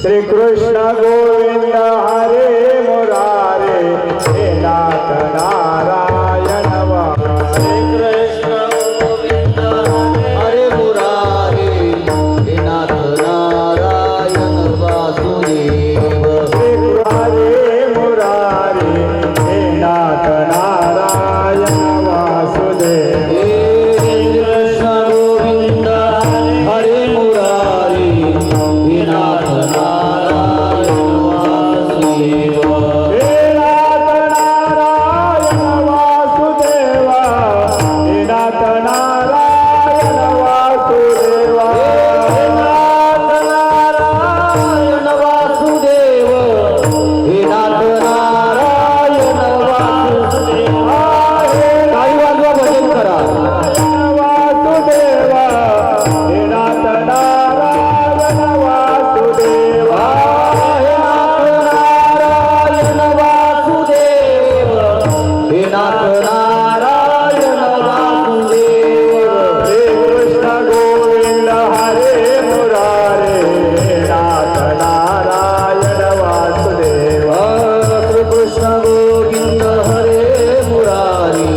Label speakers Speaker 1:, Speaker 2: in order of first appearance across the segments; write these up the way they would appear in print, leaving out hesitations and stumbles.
Speaker 1: श्री कृष्ण गोविंद हरे मुरारे हे नाथ नारायण
Speaker 2: हरे कृष्ण गोविंद हरे मुरारे हे नाथ नारायण वासुदेव
Speaker 1: हरे मुरारे हे नाथ नारायण वासुदेव
Speaker 2: हे कृष्ण गोविंद हरे मुरारे हे नाथ नारायण वासुदेव
Speaker 1: हे नाथ नारायण वासुदेव हे नाथ नारायण वासुदेव
Speaker 2: हे नाथ नारायण वासुदेव काही वाजवा भजन करा
Speaker 1: वासुदेव हे नाथ नारायण वासुदेव
Speaker 2: हे नाथ नारायण वासुदेव हे नाथ नारायण वासुदेव
Speaker 1: श्री कृष्ण गोविंद हरे मुरारे हे नाथ नारायण वासुदेव
Speaker 2: श्री कृष्ण गोविंद हरे मुरारी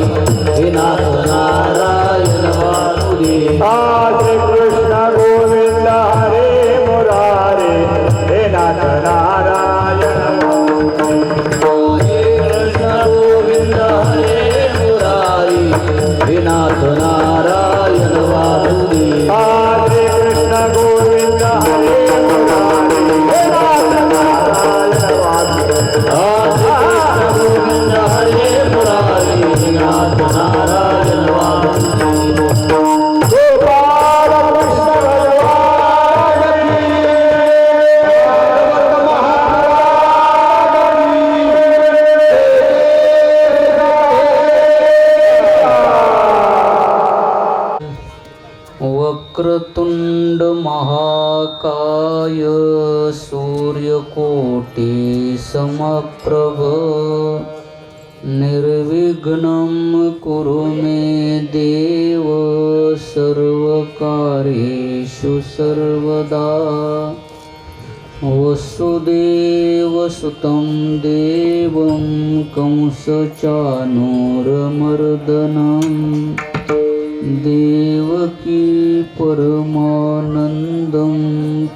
Speaker 2: हे नाथ नारायण वासुदेव
Speaker 1: श्री कृष्ण गोविंद हरे मुरारे हे नाथ नारायण
Speaker 2: हे कृष्ण गोविंद हरे मुरारी हे नाथ नारायण वासुदेव
Speaker 1: श्री कृष्ण गोविंद हरे मुरारे हे नाथ नारायण वासुदेव
Speaker 2: कृष्ण गोविंद हरे मुरारी हे नाथ नारायण वासुदेव
Speaker 1: गोपाल कृष्ण भगवान
Speaker 2: वक्रतुंड महाकाय सूर्यकोटि समप्रभ निर्विघ्नं कुरु मे देव सर्वकार्येषु सर्वदा वसुदेवसुतं देवं कंसचाणूरमर्दनम् देवकी परमानन्दं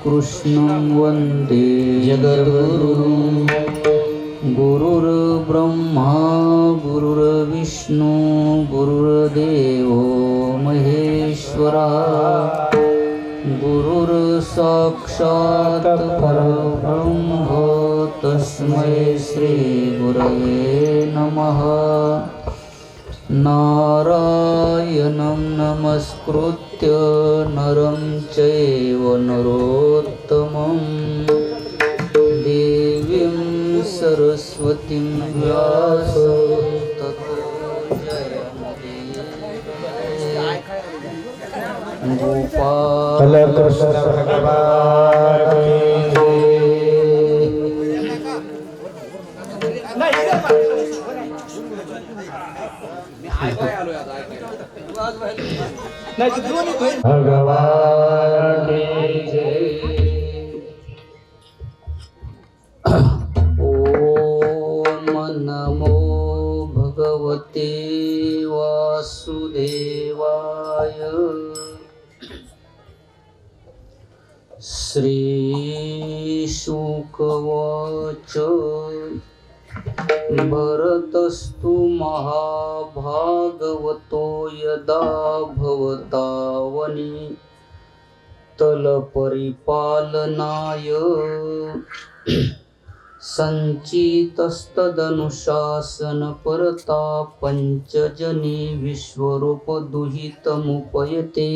Speaker 2: कृष्णं वन्दे जगद्गुरुं गुरुर्ब्रह्मा गुरुर्विष्णु गुरुर्देवो महेश्वरा गुरुर्साक्षात् परब्रह्म तस्मै श्रीगुरवे नमः नारायणं नमस्कृत्य नरं चैव नरोत्तमं देवीं सरस्वतीं व्यासं ततो जयमुदीरये गोपाल
Speaker 1: कृष्ण भगवान भगवान की जय।
Speaker 2: ओम नमो भगवते वासुदेवाय श्री शुकवाच भरतस्तु महाभागवतो यदा भवतावनि तलपरिपालनाय सञ्चितस्तदनुशासनपरता पञ्चजने विश्वरूपदुहितमुपयते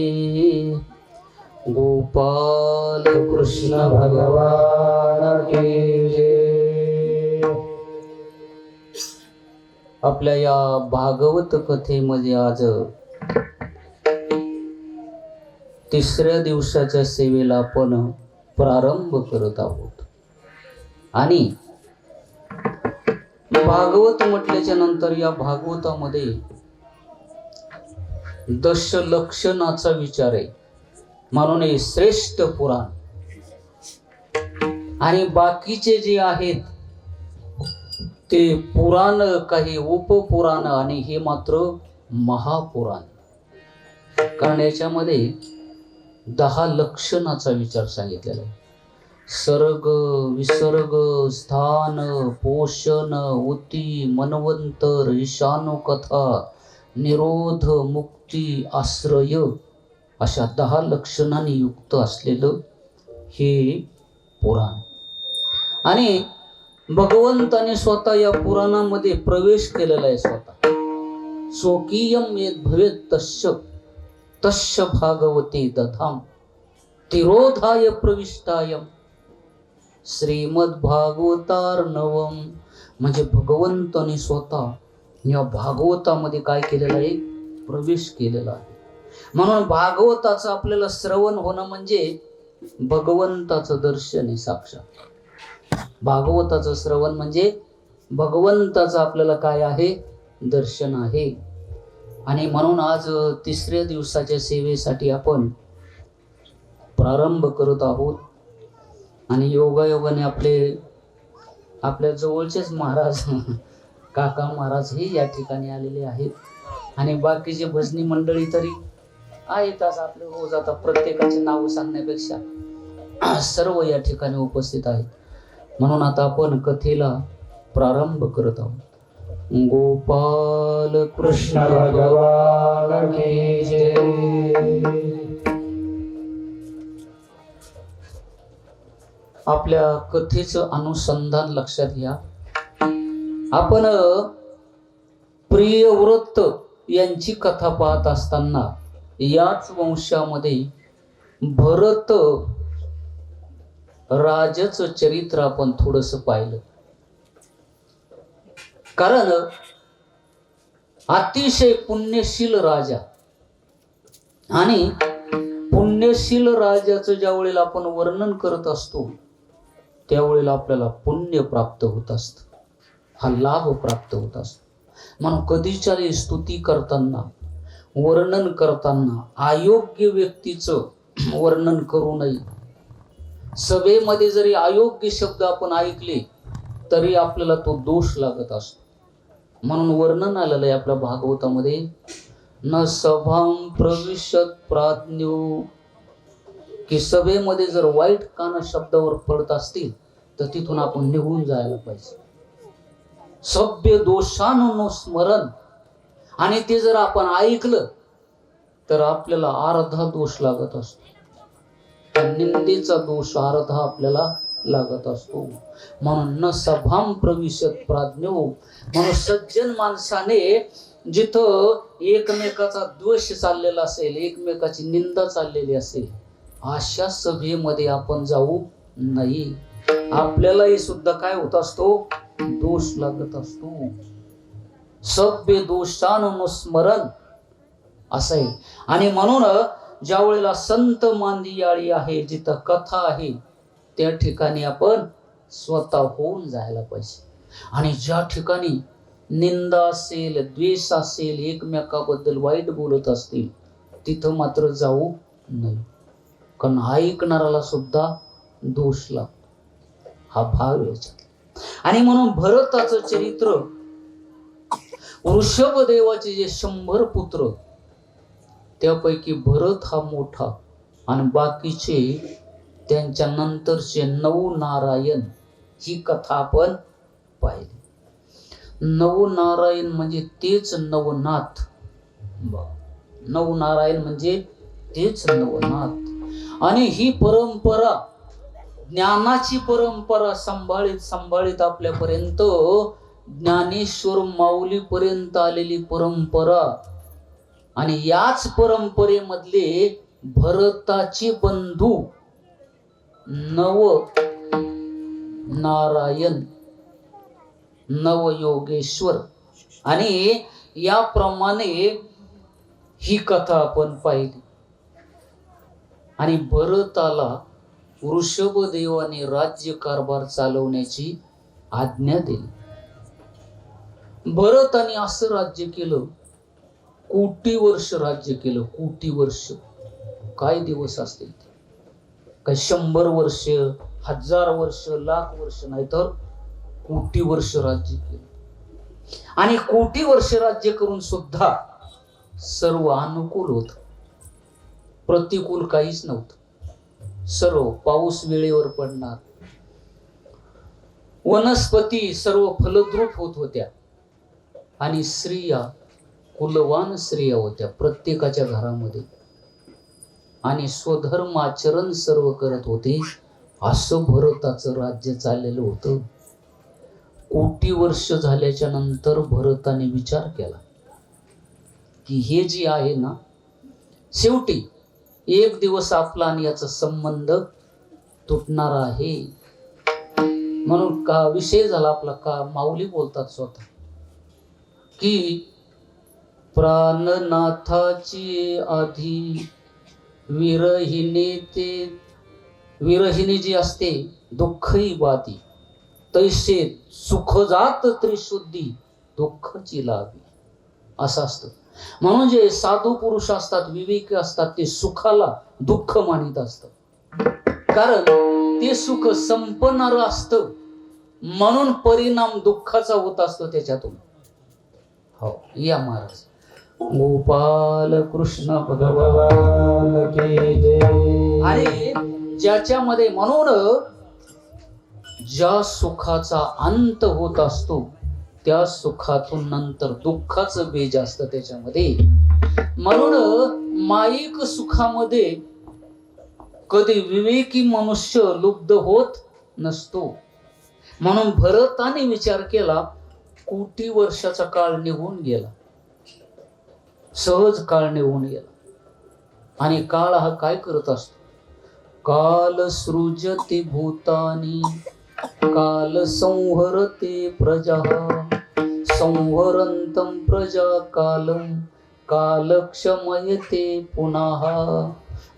Speaker 2: गोपाल
Speaker 1: कृष्ण भगवान की जय.
Speaker 2: आपल्या या भागवत कथेमध्ये आज तिसऱ्या दिवसाच्या सेवेला आपण प्रारंभ करत आहोत. आणि भागवत म्हटल्याच्या नंतर या भागवतामध्ये दशलक्षणाचा विचार आहे, म्हणून हे श्रेष्ठ पुराण. आणि बाकीचे जे आहेत ते पुराण, काही उपपुराण, आणि हे मात्र महापुराण. कारण याच्यामध्ये 10 लक्षणाचा विचार सांगितलेला आहे. सर्ग, विसर्ग, स्थान, पोषण, उती, मनवंतर, ईशानुकथा, निरोध, मुक्ती, आश्रय, अशा 10 लक्षणांनी युक्त असलेलं हे पुराण. आणि भगवंताने स्वतः या पुराणामध्ये प्रवेश केलेला आहे. स्वतः स्वकीयम यद् भवेत् तस्य तस्य भागवते दधाम तिरोधाय प्रविष्टायम श्रीमद्भागवतार्णवम. म्हणजे भगवंताने स्वतः या भागवतामध्ये काय केलेलं आहे? प्रवेश केलेला आहे. म्हणून भागवताचं आपल्याला श्रवण होणं म्हणजे भगवंताचं दर्शन आहे साक्षात. भागवताचं श्रवण म्हणजे भगवंताचं आपल्याला काय आहे? दर्शन आहे. आणि म्हणून आज तिसऱ्या दिवसाच्या सेवेसाठी आपण प्रारंभ करत आहोत. आणि योगायोगाने आपल्या जवळचेच महाराज काका महाराज हे या ठिकाणी आलेले आहेत. आणि बाकीचे भजनी मंडळी तरी आहेतच आपले. रोज आता प्रत्येकाचे नाव सांगण्यापेक्षा सर्व या ठिकाणी उपस्थित आहेत. म्हणून आता आपण कथेला प्रारंभ करत आहोत. गोपाल
Speaker 1: कृष्ण भगवान की जय.
Speaker 2: आपल्या कथेचं अनुसंधान लक्षात घ्या. आपण प्रियव्रत यांची कथा पाहत असताना याच वंशामध्ये भरत राजाचं चरित्र आपण थोडंसं पाहिलं. कारण अतिशय पुण्यशील राजा, आणि पुण्यशील राजाचं ज्या वेळेला आपण वर्णन करत असतो त्यावेळेला आपल्याला पुण्य प्राप्त होत असतं, हा लाभ प्राप्त होत असतो. म्हणून कधीच्याही स्तुती करताना, वर्णन करताना अयोग्य व्यक्तीचं वर्णन करू नये. सभेमध्ये जरी अयोग्य शब्द आपण ऐकले तरी आपल्याला तो दोष लागत असतो. म्हणून वर्णन आलेलं आहे आपल्या भागवतामध्ये, न सभां प्रविशत प्राज्ञो, की सभेमध्ये जर वाईट कान शब्दावर पडत असतील तर तिथून आपण निघून जायला पाहिजे. सभ्य दोषानुस्मरण, आणि ते जर आपण ऐकलं तर आपल्याला अर्धा दोष लागत असतो. त्या निंदेचा दोष अर्धा आपल्याला लागत असतो. म्हणून न सभां प्रविशत प्राज्ञो, म्हणून सज्जन माणसाने जिथं एकमेकाचा द्वेष चाललेला असेल, एकमेकाची निंदा चाललेली असेल, अशा सभेमध्ये आपण जाऊ नये. आपल्यालाही सुद्धा काय होत असतो? दोष लागत असतो. सभ्य दोषानुस्मरण असं आहे. आणि म्हणून ज्या वेळेला संत मांदियाळी आहे, जिथं कथा आहे, त्या ठिकाणी आपण स्वतः होऊन जायला पाहिजे. आणि ज्या ठिकाणी निंदा असेल, द्वेष असेल, एकमेकाबद्दल वाईट बोलत असतील, तिथं मात्र जाऊ नये. कारण ऐकणाऱ्याला सुद्धा दोष लागतो, हा भाव याच्यात. आणि म्हणून भरताचं चरित्र, वृषभदेवाचे जे 100 पुत्र, त्यापैकी भरत हा मोठा आणि बाकीचे त्यांच्या नंतरचे 9 नारायण ही कथा आपण पाहिली. 9 नारायण म्हणजे तेच नवनाथ. 9 नारायण म्हणजे तेच नवनाथ. आणि ही परंपरा, ज्ञानाची परंपरा संभाळीत संभाळीत आपल्यापर्यंत ज्ञानेश्वर माऊली पर्यंत आलेली परंपरा. आणि याच परंपरेमधले भरताचे बंधू 9 नारायण, नवयोगेश्वर. आणि याप्रमाणे ही कथा आपण पाहिली. आणि भरताला वृषभदेवाने राज्यकारभार चालवण्याची आज्ञा दिली. भरताने असं राज्य केलं, कोटी वर्ष राज्य केलं. कोटी वर्ष काय दिवस असतील ते, काय 100 वर्ष, 1000 वर्ष, लाख वर्ष नाही, तर कोटी वर्ष राज्य केलं. आणि कोटी वर्ष राज्य करून सुद्धा सर्व अनुकूल होत, प्रतिकूल काहीच नव्हतं. सर्व पाऊस वेळेवर पडणार, वनस्पती सर्व फलद्रूप होत होत्या. आणि स्त्रिया कुलवान स्त्रिया होत्या प्रत्येकाच्या घरामध्ये. आणि स्वधर्माचरण सर्व करत होते. असं भरताचं राज्य चाललेलं होतं. कोटी वर्ष झाल्याच्या नंतर भरताने विचार केला की हे जे आहे ना, शेवटी एक दिवस आपला आणि याचा संबंध तुटणार आहे. म्हणून का विषय झाला आपला, का माऊली बोलतात स्वतः की प्राणनाथाची आधी विरहिणी जी असते दुःखही बाती, तैसे सुख जात त्रिशुद्धी दुःखाची लावी, असं असतं. म्हणून जे साधू पुरुष असतात, विवेकी असतात, ते सुखाला दुःख मानित असतात. कारण ते सुख संपणार असतं, म्हणून परिणाम दुःखाचा होत असतो त्याच्यातून. हो, या महाराज. गोपाल कृष्ण
Speaker 1: भगवान की जय.
Speaker 2: आणि ज्याच्यामध्ये, म्हणून ज्या सुखाचा अंत होत असतो त्या सुखातून नंतर दुःखाचं बीज असतं त्याच्यामध्ये. म्हणून माईक सुखामध्ये कधी विवेकी मनुष्य लुब्ध होत नसतो. म्हणून भरताने विचार केला, कोटी वर्षाचा काळ निघून गेला, सहज काळ निघून गेला. आणि काळ हा काय करत असतो, काल सृजते भूतानी काल संहरते प्रजा संहरंतम प्रजा कालम कालक्षमयते पुनः.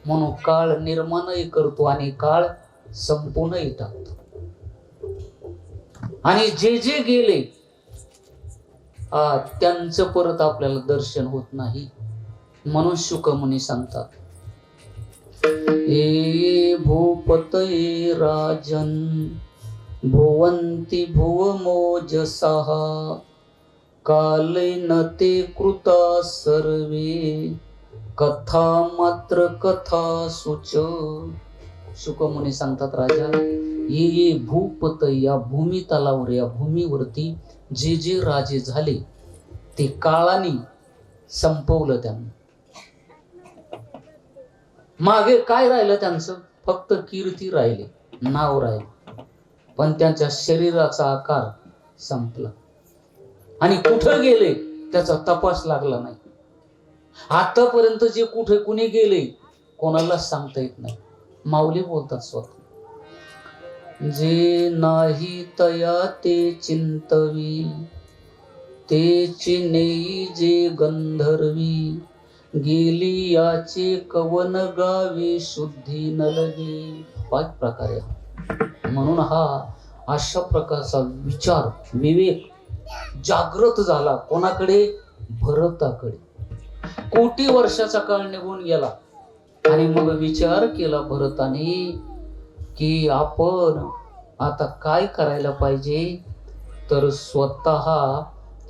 Speaker 2: म्हणून काळ निर्माणही करतो आणि काळ संपूनही टाकतो. आणि जे जे गेले त्यांचं परत आपल्याला दर्शन होत नाही. म्हणून शुकमुनी सांगतात, ए भूपतये राजन भुवंती भुवमोजसः कालेन ते कृता सर्वे कथा मात्र कथा सुच. शुकमुनी सांगतात, राजा, ये भूपत, या भूमितलावर, या भूमीवरती जे जे राजे झाले ते काळाने संपवलं त्यांना. मागे काय राहिलं त्यांचं, फक्त कीर्ती राहिली, नाव राहिले, पण त्यांच्या शरीराचा आकार संपला. आणि कुठं गेले त्याचा तपास लागला नाही. आतापर्यंत जे कुठे कुणी गेले कोणालाच सांगता येत नाही. माऊली बोलतात स्वतः, जे नाही तया ते चिंतवी ते चिनेई जे गंधर्वी गेली याचे कवन गावी शुद्धी न लगे. 5 प्रकारे. म्हणून हा अशा प्रकारचा विचार, विवेक जागृत झाला कोणाकडे, भरताकडे. कोटी वर्षाचा काळ निघून गेला. आणि मग विचार केला भरताने की आपण आता काय करायला पाहिजे, तर स्वतः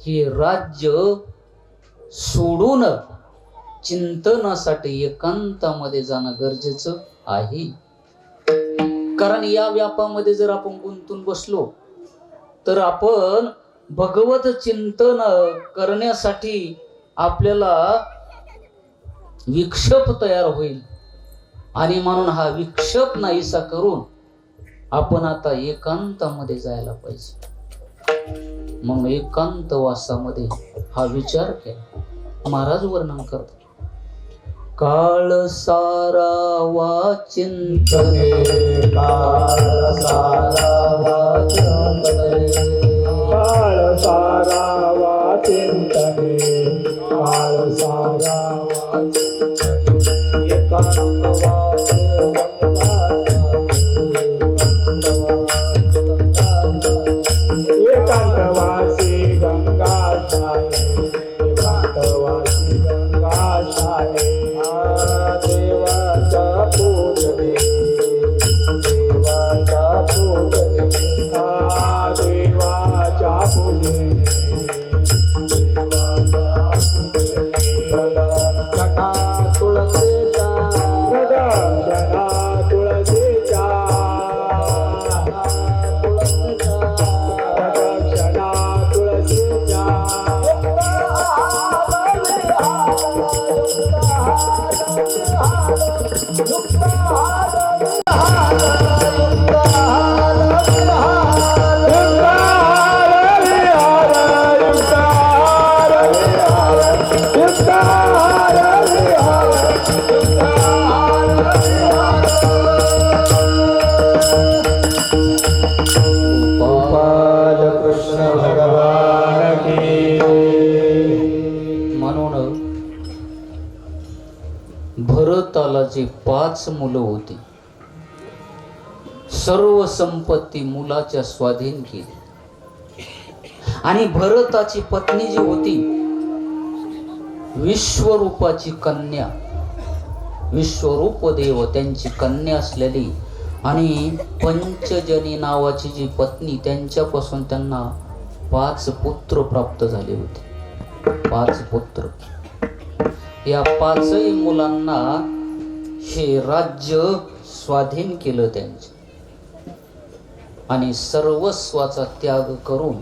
Speaker 2: हे राज्य सोडून चिंतनासाठी एकांतामध्ये जाणं गरजेचं आहे. कारण या व्यापामध्ये जर आपण गुंतून बसलो तर आपण भगवत चिंतन करण्यासाठी आपल्याला विक्षेप तयार होईल. आणि म्हणून हा विक्षेप नाहीसा करून आपण आता एकांतामध्ये जायला पाहिजे. मग एकांत वासामध्ये हा विचार केला. महाराज वर्णन करतात, काळ सारा वाचिंतने,
Speaker 1: काळ सारा वाचिंतने, काळ सारा वाचिंतने, काळ सारा वाचिंतने, एकांत वास एकांतवासी गंगा छाये, एकांतवासी गंगा छाये, देवाचा पूजने, देवाचा पूजने, देवाच्या पूजने, प्रदक्षिणा तुळशीचा, प्रदक्षिणा तुळशीचा, प्रदक्षिणा तुळशीचा, कृष्ण भगवान की.
Speaker 2: म्हणून भरताला जे 5 मुलं होती, सर्व संपत्ती मुलाच्या स्वाधीन केली. आणि भरताची पत्नी जी होती विश्वरूपाची कन्या, विश्वरूप देव त्यांची कन्या असलेली आणि पंचजनी नावाची जी पत्नी, त्यांच्यापासून त्यांना 5 पुत्र प्राप्त झाले होते. 5 पुत्र. या 5ही मुलांना हे राज्य स्वाधीन केलं त्यांचे. आणि सर्वस्वाचा त्याग करून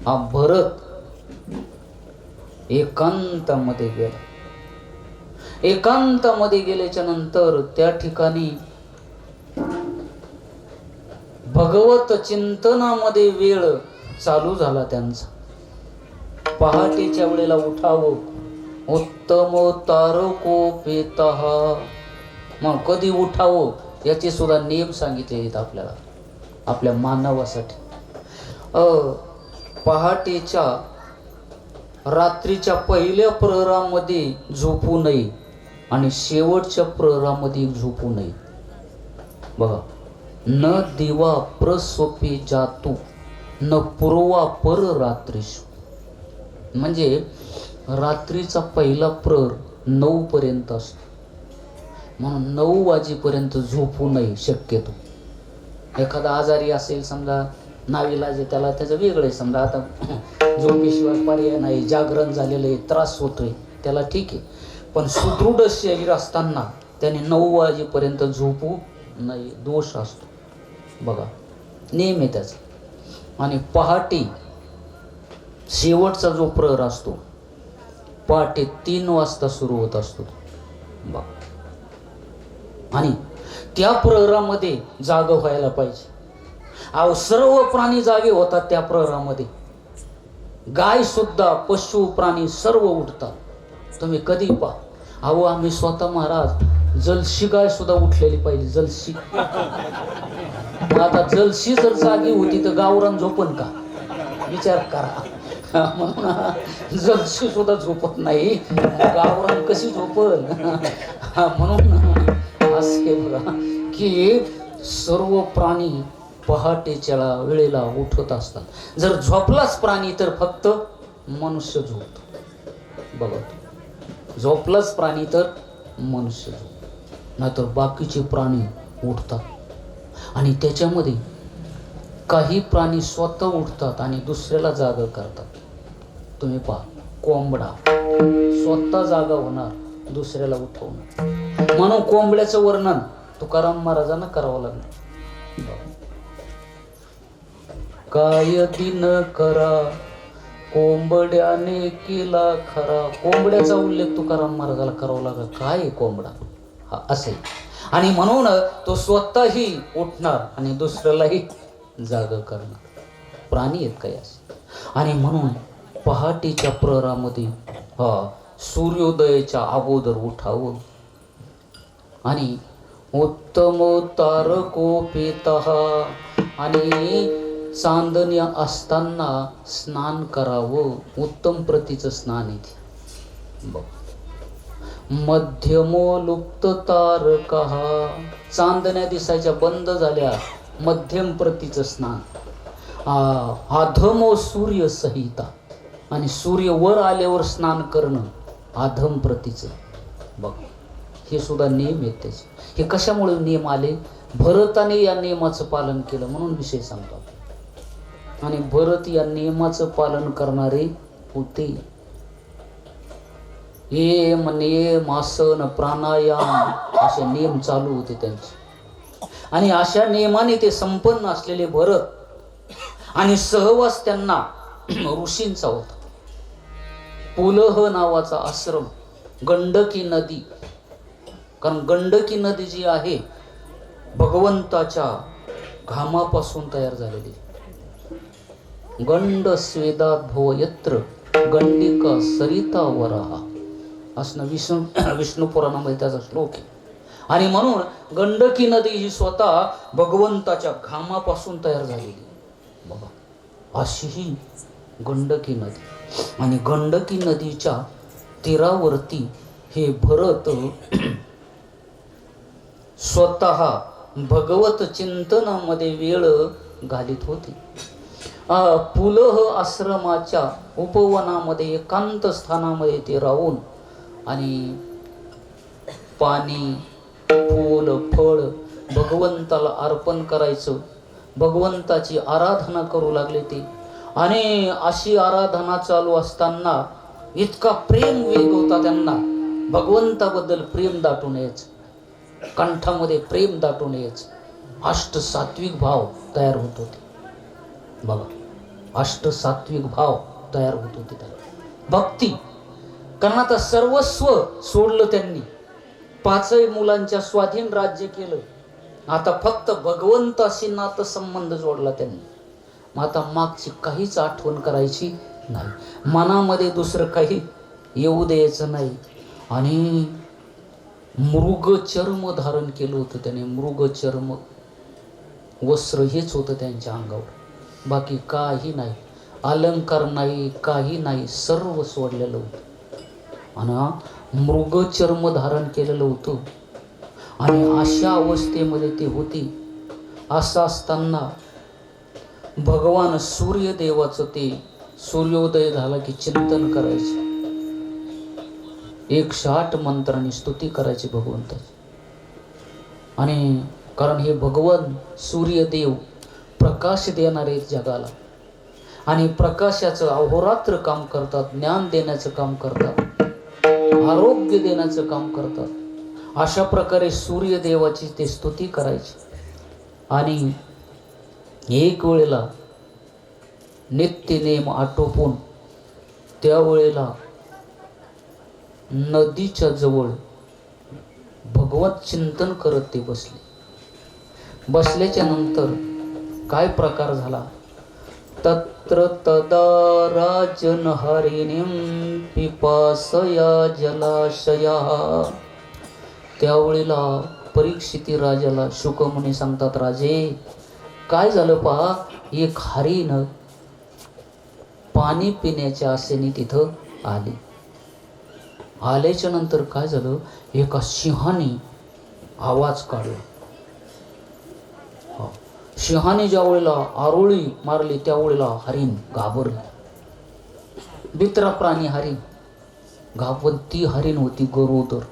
Speaker 2: हा भरत एकांतामध्ये गेला. एकांतामध्ये गेल्याच्या नंतर त्या ठिकाणी भगवत चिंतनामध्ये वेळ चालू झाला त्यांचा. पहाटेच्या वेळेला उठावं, उत्तम तारकोपेतः. मग कधी उठावं याचे सुद्धा नियम सांगितले आहेत आपल्याला, आपल्या मानवासाठी. पहाटेच्या रात्रीच्या पहिल्या प्रहरामध्ये झोपू नये आणि शेवटच्या प्रहरामध्ये झोपू नये. बघा, न दिवा प्रस्वपी जातू न पूर्वा पर रात्रीशु. म्हणजे रात्रीचा पहिला प्रहर 9 पर्यंत असतो, म्हणून 9 वाजेपर्यंत झोपू नये शक्यतो. एखादा आजारी असेल समजा, नावीलाज त्याला त्याचं वेगळं आहे. समजा आता झोपेशिवाय पर्याय नाही, जागरण झालेलं आहे, त्रास होतोय, त्याला ठीक आहे. पण सुदृढ शरीर असताना त्याने 9 वाजेपर्यंत झोपू नये, दोष असतो. बघा, नेम आहे त्याचा. आणि पहाटे शेवटचा जो प्रहर असतो पहाटे 3 वाजता सुरू होत असतो. बघा, आणि त्या प्रहरामध्ये जाग व्हायला पाहिजे. अहो, सर्व प्राणी जागे होतात त्या प्रहरामध्ये. गाय सुद्धा, पशु प्राणी सर्व उठतात. तुम्ही कधी पहा. अहो, आम्ही स्वतः महाराज जलशी गाय सुद्धा उठलेली पाहिजे. जलशी. आता जलशी जर जागी होती तर गावरान झोपन का? विचार करा. म्हणून जलशी सुद्धा झोपत नाही, गावरान कशी झोपल? म्हणून असे बघा की सर्व प्राणी पहाटेच्या वेळेला उठत असतात. जर झोपलाच प्राणी तर फक्त मनुष्य झोपतो. बघा, झोपलाच प्राणी तर मनुष्य झोपतो, नाहीतर बाकीचे प्राणी उठतात. आणि त्याच्यामध्ये काही प्राणी स्वतः उठतात आणि दुसऱ्याला जागा करतात. तुम्ही पहा, कोंबडा स्वतः जागा होणार, दुसऱ्याला उठवणार. म्हणून कोंबड्याचं वर्णन तुकाराम महाराजांना करावं लागलं. काय दिन करा कोंबड्याने केला खरा. कोंबड्याचा उल्लेख तुकाराम महाराजाला करावा लागला. काय आहे कोंबडा हा असे. आणि म्हणून तो स्वतःही उठणार आणि दुसऱ्यालाही जाग करणार. प्राणी आहेत काय असे. आणि म्हणून पहाटेच्या प्रहरामध्ये सूर्योदयाच्या अगोदर उठावं आणि उत्तम तारकोपेतः आणि चांदण्या असताना स्नान करावं. उत्तम प्रतीचं स्नान आहे. मध्यमो लुप्त तारकः चांदण्या दिसायच्या बंद झाल्या. मध्यम प्रतीचं स्नान. अधमो सूर्य संहिता आणि सूर्य वर आल्यावर स्नान करणं अधम प्रतीचं. बघ हे सुद्धा नियम आहेत त्याचे. हे कशामुळे नियम आले? भरताने या नियमाचं पालन केलं म्हणून विषय सांगतो. आणि भरत या नियमाचं पालन करणारे होते. नियम आसन प्राणायाम असे नियम चालू होते त्यांचे. आणि अशा नियमाने ते संपन्न असलेले भरत आणि सहवास त्यांना ऋषींचा होता. पुलह नावाचा आश्रम गंडकी नदी. कारण गंडकी नदी जी आहे भगवंताच्या घामापासून तयार झालेली. गंड स्वेदात भो यत्र गंडिका सरिता वराहा असं विष्णू पुराणामध्ये त्याचा श्लोक आहे. आणि म्हणून गंडकी नदी ही स्वतः भगवंताच्या घामापासून तयार झालेली. बघा अशी ही गंडकी नदी. आणि गंडकी नदीच्या तीरावरती हे भरत स्वतः भगवत चिंतनामध्ये वेळ घालीत होते. पुलह आश्रमाच्या उपवनामध्ये एकांत स्थानामध्ये ते राहून आणि पाणी फूल फळ भगवंताला अर्पण करायचं. भगवंताची आराधना करू लागले ते. आणि अशी आराधना चालू असताना इतका प्रेम वेग होता त्यांना. भगवंताबद्दल प्रेम दाटून यायचं. कंठामध्ये प्रेम दाटून यायचं. अष्ट सात्विक भाव तयार होत होते. बघा अष्ट सात्विक भाव तयार होत होते त्याला. भक्ती. कारण आता सर्वस्व सोडलं त्यांनी. 5 मुलांच्या स्वाधीन राज्य केलं. आता फक्त भगवंताशी नातं संबंध जोडला त्यांनी. मग आता मागची काहीच आठवण करायची नाही. मनामध्ये दुसरं काही येऊ द्यायचं नाही. आणि मृगचर्म धारण केलं होतं त्याने. मृगचर्म वस्त्र हेच होतं त्यांच्या अंगावर. बाकी काही नाही. अलंकार नाही, काही नाही. सर्व सोडलेलं होतं. आणि मृगचर्म धारण केलेलं होतं. आणि अशा अवस्थेमध्ये ते होते. असं असताना भगवान सूर्यदेवाचं ते सूर्योदय झाला की चिंतन करायचे. 108 मंत्रांनी स्तुती करायची भगवंताची. आणि कारण हे भगवान सूर्यदेव प्रकाश देणारे जगाला. आणि प्रकाशाचं अहोरात्र काम करतात. ज्ञान देण्याचं काम करतात. आरोग्य देण्याचं काम करतात. अशा प्रकारे सूर्यदेवाची ते स्तुती करायची. आणि एक वेळेला नित्य नेम आटोपून त्यावेळेला नदीच्या जवळ भगवत चिंतन करत ते बसले. बसल्याच्या नंतर काय प्रकार झाला? तत्र तदा राजन हरिणीं पिपासया जलाशया. त्यावेळेला परीक्षिती राजाला शुकमुनी सांगतात, राजे काय झालं पहा. एक हरिण पाणी पिण्याच्या आशेने तिथं आली. आल्याच्या नंतर काय झालं, एका सिंहाने आवाज काढला. सिंहाने ज्या वेळेला आरोळी मारली त्यावेळेला हरिण घाबरली. बित्रा प्राणी हरिण घाबरली. ती हरिण होती गरोदर.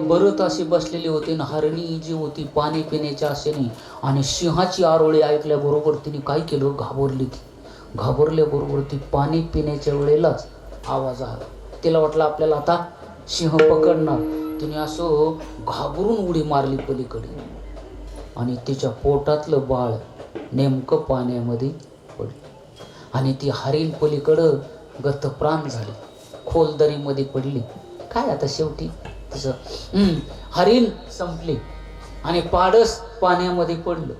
Speaker 2: भरत अशी बसलेली होती ना. हरिणी जी होती पाणी पिण्याच्या आशेने. आणि सिंहाची आरोळी ऐकल्याबरोबर तिने काय केलं, घाबरली. ती घाबरल्याबरोबर ती पाणी पिण्याच्या वेळेलाच आवाज आला. तिला वाटलं आपल्याला आता सिंह पकडणार. तिने असं घाबरून उडी मारली पलीकडे आणि तिच्या पोटातलं बाळ नेमकं पाण्यामध्ये पडलं आणि ती हरीण पलीकडं गतप्राण झाली, खोलदरीमध्ये पडली. काय आता शेवटी तिचं हरीण संपली आणि पाडस पाण्यामध्ये पडलं.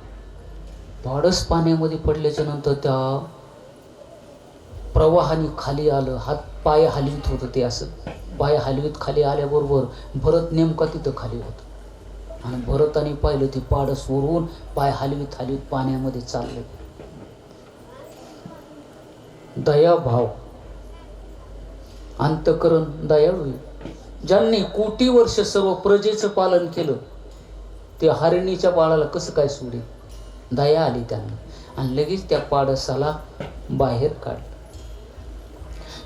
Speaker 2: पाडस पाण्यामध्ये पडल्याच्या नंतर त्या प्रवाहाने खाली आलं. हात पाय हलवीत होतं ते, असं पाय हलवीत खाली आल्याबरोबर भरत नेमका तिथं खाली होतं आणि भरताने पाहिलं ती पाडस वरून पाय हलवीत हलवीत पाण्यामध्ये चालले. दयाभाव, अंतकरण दयाळू. ज्यांनी कोटी वर्ष सर्व प्रजेचं पालन केलं ते हरिणीच्या बाळाला कसं काय सोडे. दया आली त्यांना आणि लगेच त्या पाडसाला बाहेर काढलं.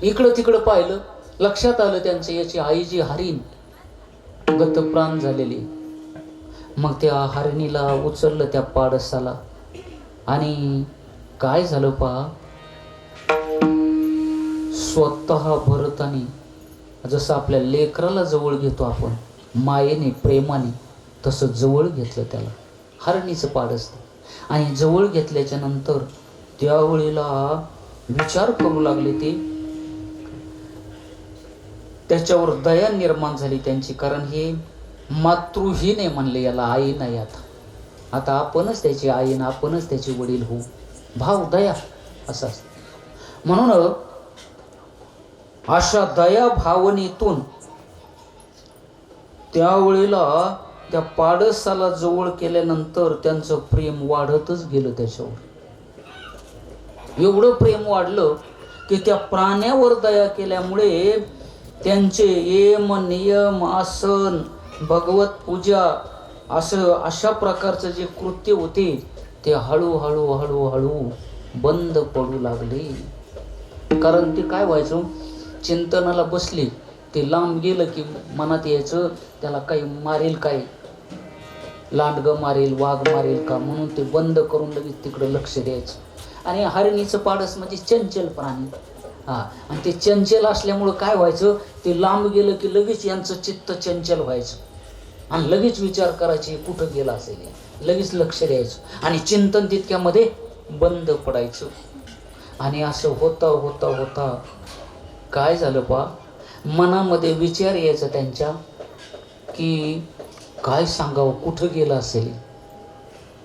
Speaker 2: इकडं तिकडं पाहिलं, लक्षात आलं त्यांचं याची आई जी हरिण गतप्राण झालेली. मग त्या हरिणीला उचललं त्या पाडसाला आणि काय झालं पहा, स्वतः भरताने जसं आपल्या लेकराला जवळ घेतो आपण मायेने प्रेमाने, तसं जवळ घेतलं त्याला हरणीचं पाडस. आणि जवळ घेतल्याच्या नंतर त्यावेळेला विचार करू लागले ते, त्याच्यावर दया निर्माण झाली त्यांची. कारण हे मातृहीन आहे म्हणले याला, आई नाही. आता आपणच त्याची आई ना आपणच त्याचे वडील होऊ. भाव दया असा असतो. म्हणून अशा दया भावनेतून त्यावेळेला त्या पाडसाला जवळ केल्यानंतर त्यांचं प्रेम वाढतच गेलं. त्याच्यावर एवढं प्रेम वाढलं की त्या प्राण्यावर दया केल्यामुळे त्यांचे यम नियम आसन भगवत पूजा अशा प्रकारचं जे कृत्य होते ते हळूहळू हळूहळू बंद पडू लागले. कारण ते काय व्हायचं, चिंतनाला बसले ते लांब गेलं की मनात यायचं त्याला काही मारेल, काय लांडगं मारेल, वाघ मारेल का, म्हणून ते बंद करून लगेच तिकडं लक्ष द्यायचं. आणि हरणीचं पाडस म्हणजे चंचल प्राणी. आणि ते चंचल असल्यामुळं काय व्हायचं, ते लांब गेलं की लगेच यांचं चित्त चंचल व्हायचं आणि लगेच विचार करायचे कुठं गेला असेल, लगेच लक्ष द्यायचं आणि चिंतन तितक्यामध्ये बंद पडायचं. आणि असं होता होता होता काय झालं पा, मनामध्ये विचार यायचा त्यांच्या की काय सांगावं, कुठं गेलं असेल.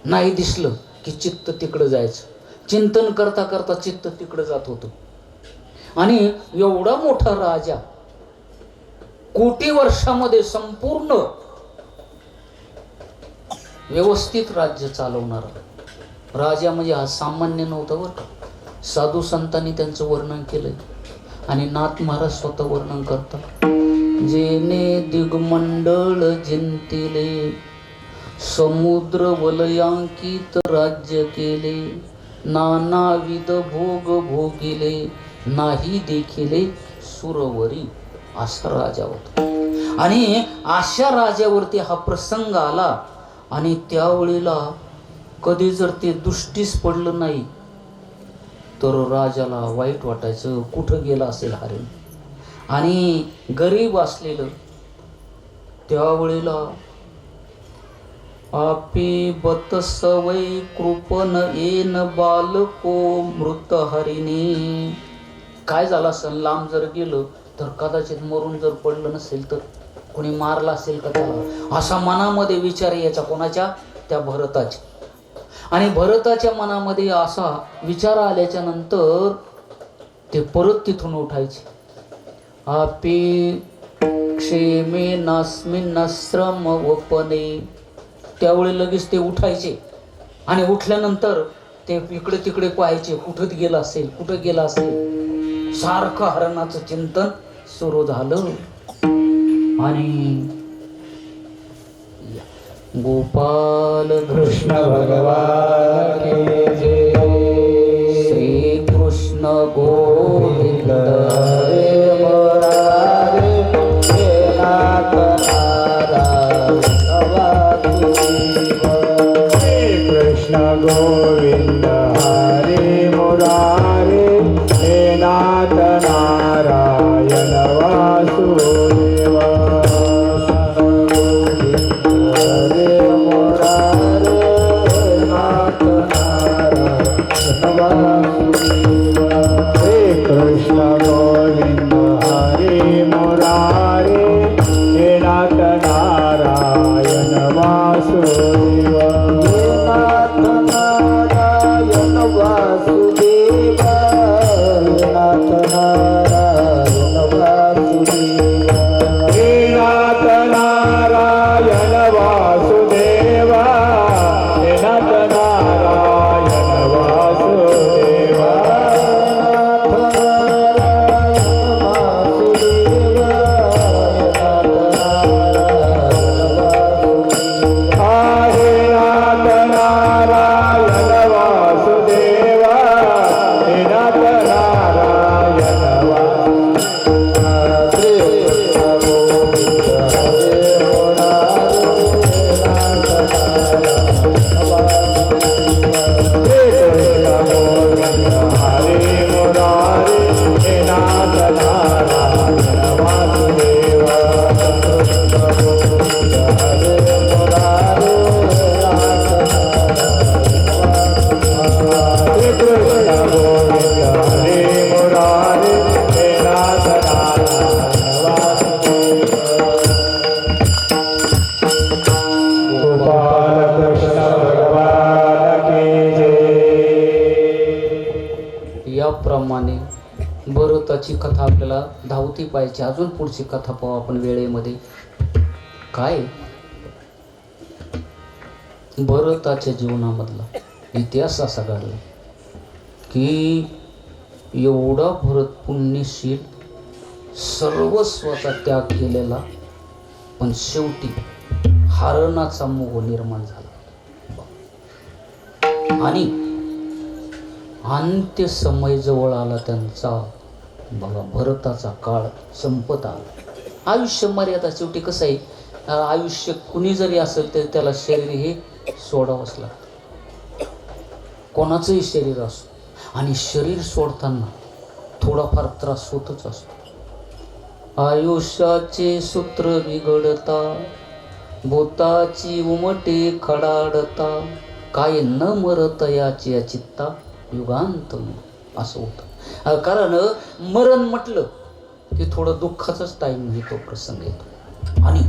Speaker 2: नाही दिसलं की चित्त तिकडं जायचं, चिंतन करता करता चित्त तिकडं जात होतं. आणि एवढा मोठा राजा, कोटी वर्षामध्ये संपूर्ण व्यवस्थित राज्य चालवणारा राजा म्हणजे हा सामान्य नव्हता बरं का. साधू संतांनी त्यांचं वर्णन केलंय आणि नाथ महाराज स्वतः वर्णन करतात. जेने दिगमंडळ जिंतिले, समुद्र वलयांकित राज्य केले, नानाविध भोग भोगिले, नाही देखिले सुरवरी. असा राजा होता. आणि अशा राजावरती हा प्रसंग आला आणि त्यावेळेला कधी जर ते दृष्टीस पडलं नाही तर राजाला वाईट वाटायचं, कुठं गेला असेल हरिण. आणि गरीब असलेलं त्यावेळेला आपे बत सवय कृपन येन बालको मृत हरिणी. काय झालं असेल, लांब जर गेलं तर कदाचित मरून जर पडलं नसेल तर कोणी मारला असेल का त्याला, असा मनामध्ये विचार यायचा. कोणाच्या, त्या भरताच्या. आणि भरताच्या मनामध्ये असा विचार आल्याच्या नंतर ते परत तिथून उठायचे. आपे क्षेमे नास्मिन नश्रम वपने. त्यावेळी लगेच ते उठायचे आणि उठल्यानंतर ते इकडे तिकडे पाहायचे, कुठं गेला असेल, कुठं गेला असेल. सारखं हरणाचं चिंतन सुरू झालं. आणि गोपाल
Speaker 1: कृष्ण भगवान की जय.
Speaker 2: श्री कृष्ण गोविंद
Speaker 1: हरे मुरारी, हे नाथ नारायण वासुदेव. श्री कृष्ण गोविंद हरे मुरारी, हे नाथ नारायण वासुदेव. वासुदेवा
Speaker 2: हे नाथ नारायण वासुदेवा, हे नाथ नारायण वासुदेवा,
Speaker 1: हे नाथ नारायण वासुदेवा, हे नाथ नारायण वासुदेवा,
Speaker 2: हे नाथ नारायण वासुदेवा,
Speaker 1: हे नाथ नारायण वासुदेवा,
Speaker 2: कृष्ण गोविंद हरे मुरारे,
Speaker 1: हे नाथ नारायण वासुदेवा,
Speaker 2: कृष्ण गोविंद हरे मुरारे,
Speaker 1: हे कृष्ण गोविंद हरे मुरारे, हे नाथ नारायण वासुदेवा, गोपाल कृष्ण भगवान की जय.
Speaker 2: याप्रमाणे भरताची कथा आपल्याला धावती पाहिजे. अजून पुढची कथा पाहू आपण वेळेमध्ये. काय भरताच्या जीवनामधला इतिहास असा घडला की एवढा भरत पुण्यशील, सर्वस्वाचा त्याग केलेला, पण शेवटी हरणाचा मोह निर्माण झाला आणि अंत्य समय जवळ आला त्यांचा. बघा, भरताचा काळ संपत आला. आयुष्य मर्यादा. शेवटी कसं आहे, आयुष्य कुणी जरी असेल तरी त्याला शरीर हे सोडावंच लागतं, कोणाचंही शरीर असो. आणि शरीर सोडताना थोडाफार त्रास होतच असतो. आयुष्याचे सूत्र बिघडता, भूताची उमटे खडाडता, काय न मरत याची चित्ता युगांत असं होतं. कारण मरण म्हटलं की थोडं दुःखाचाच टाईम येतो, प्रसंग येतो. आणि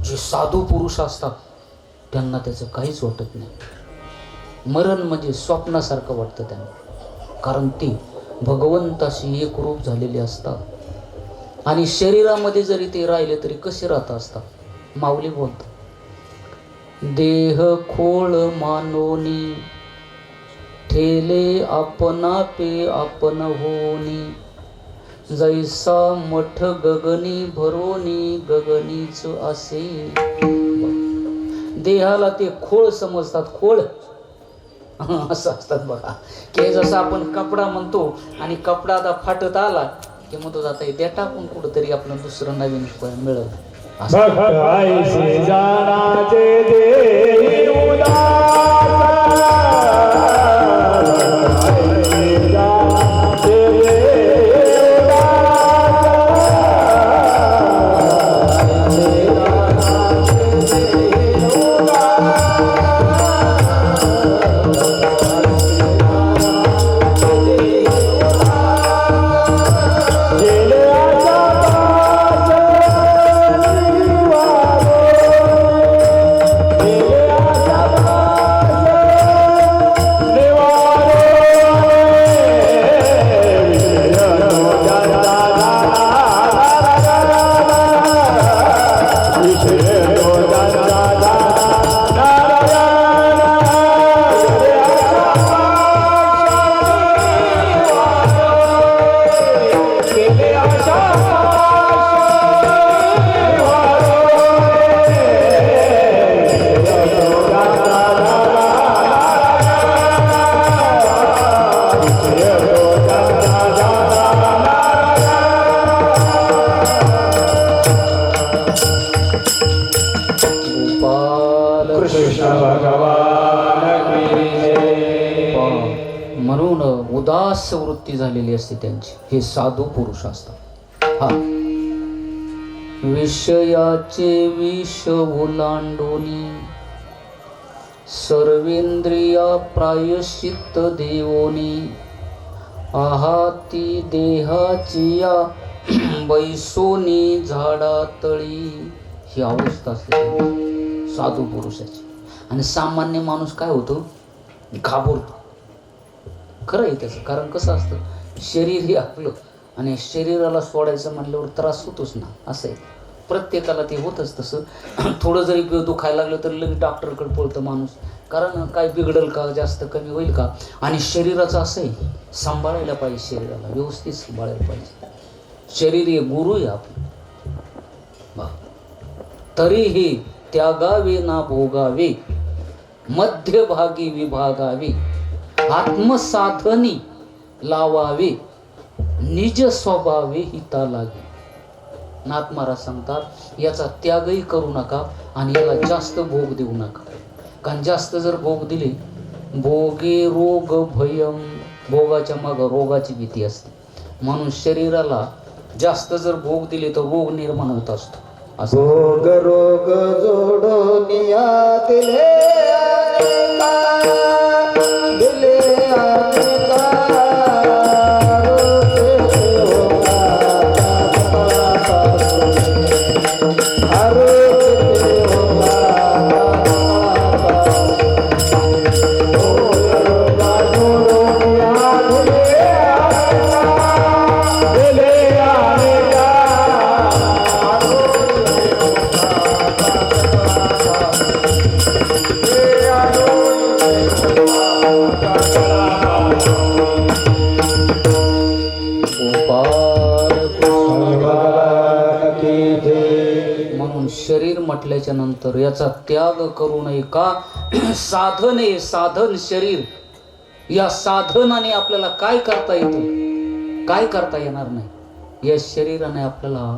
Speaker 2: जे साधू पुरुष असतात त्यांना त्याचं काहीच वाटत नाही. मरण म्हणजे स्वप्नासारखं वाटतं त्यांना, कारण ते भगवंताशी एकरूप झालेले असतात. आणि शरीरामध्ये जरी ते राहिले तरी कसे राहत असतात. माऊली बोलतात, देह खोळ मानोनी, ठेले आपणा पे आपण होनी, जैसा मठ गगनी भरोनी, गगनीच असे. देहाला ते खोळ समजतात. खोळ असं असतात बघा, की जसं आपण कपडा म्हणतो आणि कपडा आता फाटत आला की म्हणतो जाता ते टाकून कुठंतरी आपलं दुसरं नवीन मिळेल.
Speaker 1: भक्त ऐसे जाणाचे देही उदासा, ऐसे जाणाचे देही उदासा, ऐसे जाणाचे देही उदासा, गेले आशा कृष्ण भगवान की जय.
Speaker 2: म्हणून उदास वृत्ती झालेली असते त्यांची. हे साधू पुरुष असतात. हा, विषयाचे विष ओलांडोनी, सर्वेंद्रिया प्रायश्चित्त देवोनी, आहाती देहाची या बैसोनी झाडा तळी. ही अवस्था असते साधू पुरुषाची. आणि सामान्य माणूस काय होतो, घाबरतो. खरं आहे त्याचं, कारण कसं असतं, शरीर हे आपलं आणि शरीराला सोडायचं म्हटल्यावर त्रास होतोच ना. असं आहे, प्रत्येकाला ते होतच तसं. थोडं जरी दुखायला लागलं तर लगेच डॉक्टरकडे पळतं माणूस, कारण काय बिघडल का, जास्त कमी होईल का. आणि शरीराचं असं आहे, सांभाळायला पाहिजे, शरीराला व्यवस्थित सांभाळायला पाहिजे. शरीर हे गुरु आहे आपलं. तरीही त्यागावे ना भोगावे, मध्यभागी विभागावे, आत्मसाधनी लावावे, निज स्वभावे हिता लागे. नाथ महाराज सांगतात, याचा त्यागही करू नका आणि याला जास्त भोग देऊ नका. कारण जास्त जर भोग दिले, भोगे रोग भयम, भोगाच्या मागं रोगाची भीती असते. म्हणून शरीराला जास्त जर भोग दिले तर रोग निर्माण होत असतो. असं
Speaker 1: भोग रोग जोडोनिया दिले अनेका, दिले अनेका,
Speaker 2: म्हणून शरीर म्हटल्याच्या नंतर याचा त्याग करू नये का. साधन आहे, साधन शरीर. या साधनाने आपल्याला काय करता येतं, काय करता येणार नाही. या शरीराने आपल्याला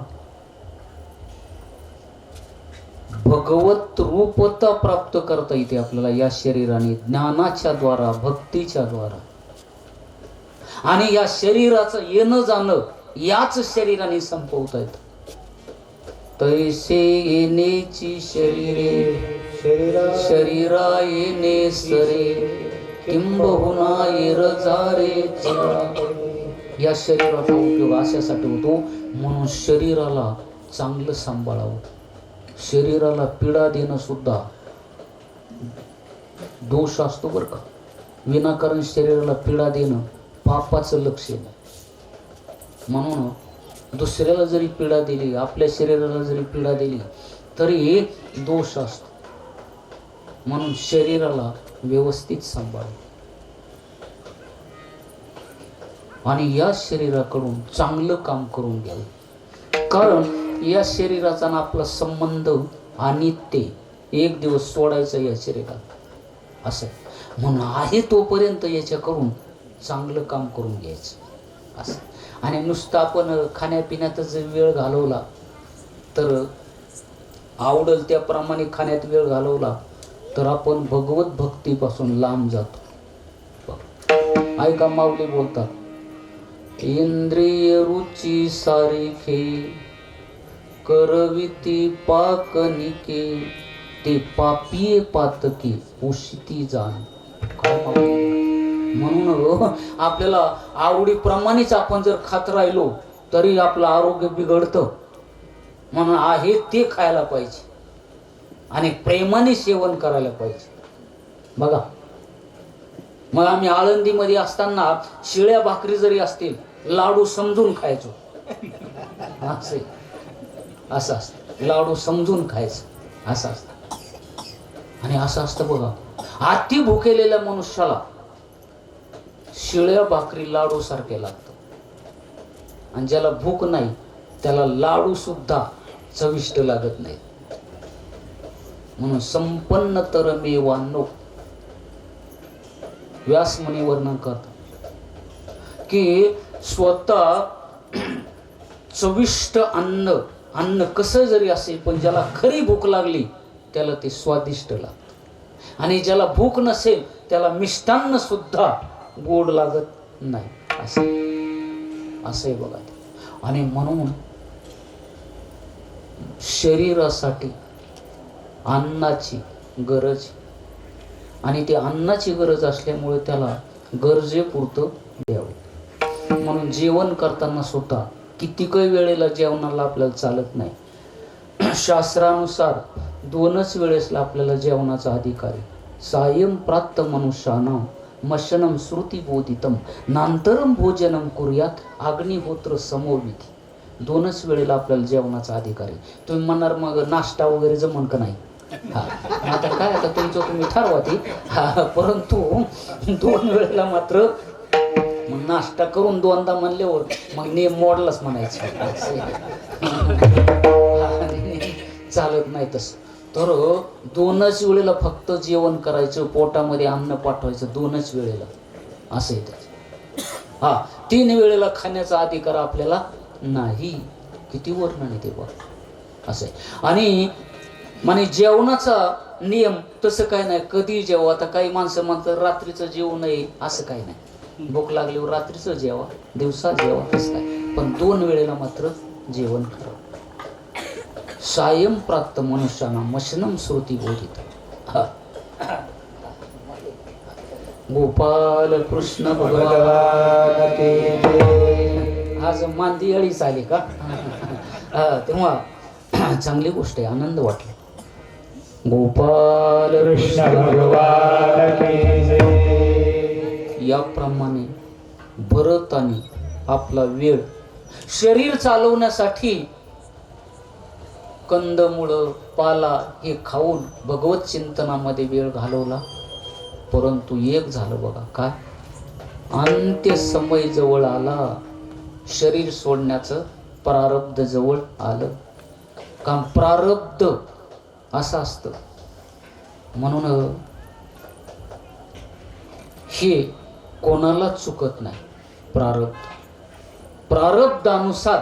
Speaker 2: भगवत रूपता प्राप्त करता येते. आपल्याला या शरीराने ज्ञानाच्या द्वारा, भक्तीच्या द्वारा. आणि या शरीराचं येणं जाणं याच शरीराने संपवता येतं. तैसे येण्याची शरीरे, शरीरा येणे सरे, किंबहुना येरजारे. या शरीराचा उपयोग अशासाठी होतो, म्हणून शरीराला चांगलं सांभाळावं. शरीराला पीडा देणं सुद्धा दोष असतो बरं का. विनाकारण शरीराला पीडा देणं पापाचं लक्षण आहे. म्हणून दुसऱ्याला जरी पीडा दिली, आपल्या शरीराला जरी पीडा दिली तरी दोष असतो. म्हणून शरीराला व्यवस्थित सांभाळ आणि या शरीराकडून चांगलं काम करून घ्यावं. कारण या शरीराचा ना आपला संबंध अनित्य, एक दिवस सोडायचा या शरीरात असं. म्हणून आहे तोपर्यंत याच्याकडून चांगलं काम करून घ्यायचं असं. आणि नुसतं आपण खाण्यापिण्यातच वेळ घालवला तर, आवडल त्याप्रमाणे खाण्यात वेळ घालवला तर आपण भगवत भक्तीपासून लांब जातो. ऐका माऊली बोलतात, इंद्रिय रुची सारिखे, करविती पाकनिके, ते पापिये पातकी उशिती जाण. काय माऊली. म्हणून आपल्याला आवडीप्रमाणेच आपण जर खात राहिलो तरी आपलं आरोग्य बिघडतं. म्हणून आहे ते खायला पाहिजे आणि प्रेमाने सेवन करायला पाहिजे. बघा, मग आम्ही आळंदीमध्ये असताना शिळ्या भाकरी जरी असतील, लाडू समजून खायचो. असं असतं, लाडू समजून खायचं असं असतं. आणि असं असतं बघा, अति भुकेलेल्या मनुष्याला शिळ्या भाकरी लाडू सारखे लागतं आणि ज्याला भूक नाही त्याला लाडू सुद्धा चविष्ट लागत नाही. म्हणून संपन्न तर मेवानो, व्यासमुनी वर्णन करतात की स्वतः चविष्ट अन्न कसं जरी असेल पण ज्याला खरी भूक लागली त्याला ते स्वादिष्ट लागतं. आणि ज्याला भूक नसेल त्याला मिष्टान्न सुद्धा गोड लागत नाही. असं बघा. आणि म्हणून शरीरासाठी अन्नाची गरज, आणि ती अन्नाची गरज असल्यामुळे त्याला गरजेपुरतं द्यावं. म्हणून जेवण करताना सुद्धा किती काही वेळेला जेवणाला आपल्याला चालत नाही. शास्त्रानुसार दोनच वेळेसला आपल्याला जेवणाचा अधिकार आहे. सायं प्राप्त मनुष्यानं मशनम श्रुती बोधितम नांतरम भोजनम कुर्यात अग्निहोत्र समोविधी. दोनच वेळेला आपल्याला जेवणाचा अधिकार आहे. तुम्ही म्हणणार मग नाश्ता वगैरे जमन का नाही? हा, आता काय, आता तुमचं तुम्ही ठरवा ती. हा, परंतु 2 वेळेला मात्र मग नाश्ता करून 2दा म्हणल्यावर मग नियम मोडलाच म्हणायचं. चालत नाही तसं. तर 2च वेळेला फक्त जेवण करायचं, पोटामध्ये अन्न पाठवायचं 2च वेळेला, असं आहे त्याचं. हा, 3 वेळेला खाण्याचा अधिकार आपल्याला नाही. किती वर्णन आहे ते बघ, असं आहे. आणि म्हणे जेवणाचा नियम तसं काय नाही, कधी जेवा. आता काही माणसं म्हणतात रात्रीचं जेवू नये, असं काही नाही. भूक लागल्यावर रात्रीचं जेवा, दिवसा जेवा, तसं काय. पण 2 वेळेला मात्र जेवण करा. सायं प्राप्त मनुष्याना मशनम श्रुती बोधित. गोपाल कृष्ण भगवान की जय. आज मांदी अळीच आली का? तेव्हा चांगली गोष्ट आहे, आनंद वाटला. गोपाल कृष्ण भगवान की जय. याप्रमाणे भरताने आपला वेळ शरीर चालवण्यासाठी कंदमुळं पाला हे खाऊन भगवत चिंतनामध्ये वेळ घालवला. परंतु एक झालं बघा, काय? अंत्य समय जवळ आला, शरीर सोडण्याचं प्रारब्ध जवळ आलं. काम प्रारब्ध असं असतं. म्हणून हे कोणालाच चुकत नाही. प्रारब्धानुसार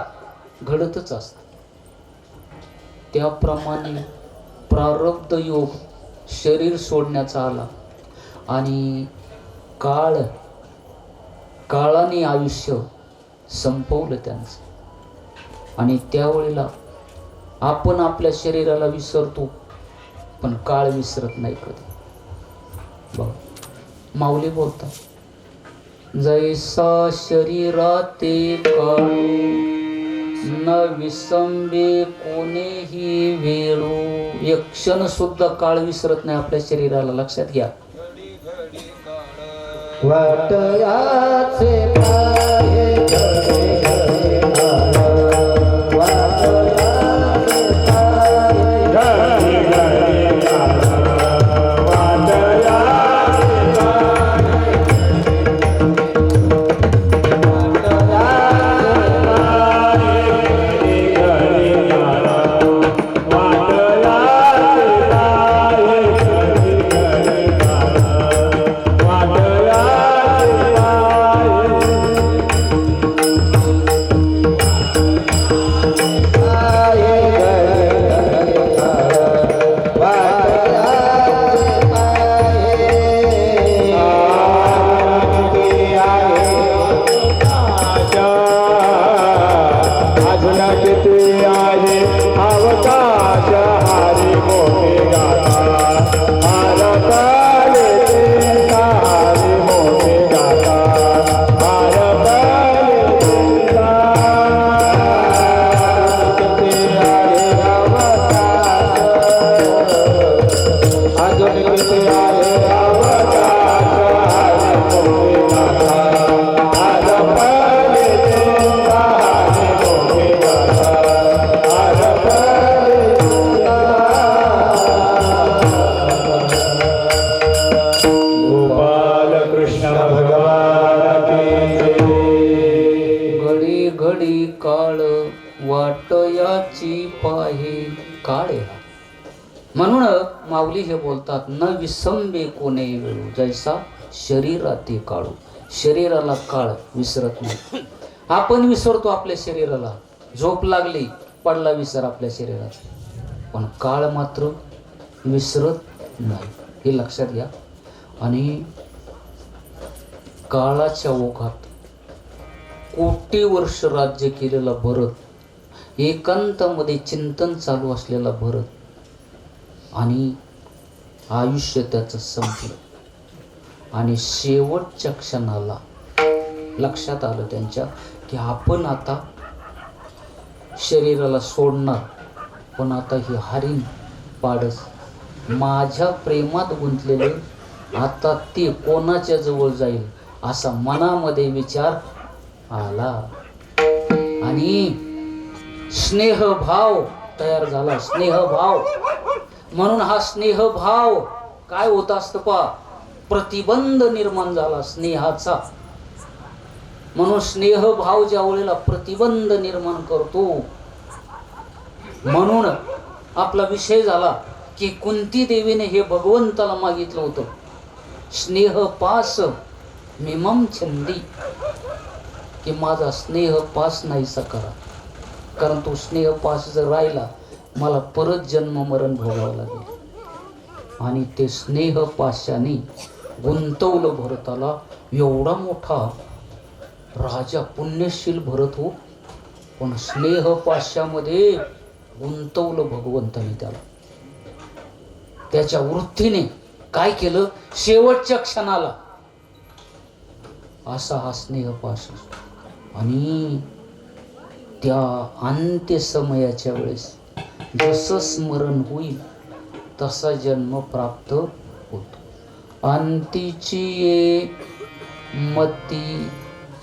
Speaker 2: घडतच असतं. त्याप्रमाणे प्रारब्ध योग शरीर सोडण्याचा आला आणि काळाने आयुष्य संपवलं त्यांचं. आणि त्यावेळेला आपण आपल्या शरीराला विसरतो, पण काळ विसरत नाही कधी. बघ, माऊली बोलतात, जैसा शरीराते काळू न विसंबे कोणीही वेळू. एक क्षण सुद्धा काळ विसरत नाही आपल्या शरीराला, लक्षात घ्या.
Speaker 1: वाटयाचे पाये
Speaker 2: म्हणून माऊली हे बोलतात, न विसंबे कोणे वेळू जैसा शरीराते काळू. शरीराला काळ विसरत नाही. आपण विसरतो आपल्या शरीराला. झोप लागली, पडला विसर आपल्या शरीराचा, पण काळ मात्र विसरत नाही, हे लक्षात घ्या. आणि काळाच्या ओघात कोटी वर्ष राज्य केलेला भरत, एकांतामध्ये चिंतन चालू असलेला भरत, आणि आयुष्य त्याचं संपलं. आणि शेवटच्या क्षणाला लक्षात आलं त्यांच्या की आपण आता शरीराला सोडणार, पण आता ही हरिण पाडस. माझ्या प्रेमात गुंतलेले आता ते कोणाच्या जवळ जाईल असा मनामध्ये विचार आला आणि स्नेहभाव तयार झाला. स्नेहभाव म्हणून हा स्नेहभाव काय होत असतं पा, प्रतिबंध निर्माण झाला स्नेहाचा. म्हणून स्नेहभाव ज्या वेळेला प्रतिबंध निर्माण करतो, म्हणून आपला विषय झाला की कुंती देवीने हे भगवंताला मागितलं होतं, स्नेहपास मिमम छंदी, की माझा स्नेहपास नाहीसा करा. कारण तो स्नेहपास जर राहिला मला परत जन्म मरण भोगावं लागेल. आणि ते स्नेहपाशाने गुंतवलं भरताला. एवढा मोठा राजा पुण्यशील भरत हो, पण स्नेहपाशामध्ये गुंतवलं भगवंताने त्याला. त्याच्या वृत्तीने काय केलं, शेवटच्या क्षणाला असा हा स्नेहपाश. आणि त्या अंत्य समयाच्या वेळेस जसं स्मरण होईल तसा जन्म प्राप्त होतो. अंतीची ये मती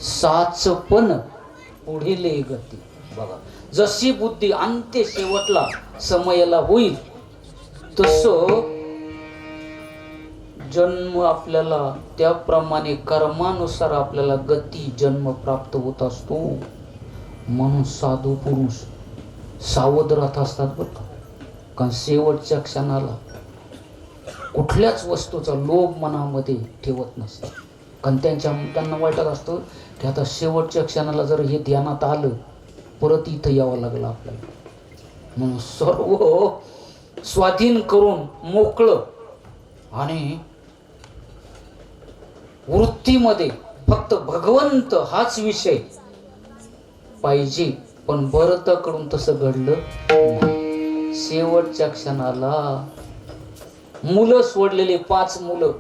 Speaker 2: साचपण पुढीले गती. बघा, जशी बुद्धी अंत्य शेवटला समयाला होईल तसं जन्म आपल्याला त्याप्रमाणे कर्मानुसार आपल्याला गती जन्म प्राप्त होत असतो. म्हणून साधू पुरुष सावध राहत असतात बरं का. कारण शेवटच्या क्षणाला कुठल्याच वस्तूचा लोभ मनामध्ये ठेवत नसतात. कारण त्यांना वाटत असतं की आता शेवटच्या क्षणाला जर हे ध्यानात आलं परत इथं यावं लागलं आपल्याला. म्हणून सर्व स्वाधीन करून मोकळं आणि वृत्तीमध्ये फक्त भगवंत हाच विषय पाहिजे. पण भरताकडून तसं घडलं नाही. शेवटच्या क्षणाला मुलं सोडलेले 5 मुलं,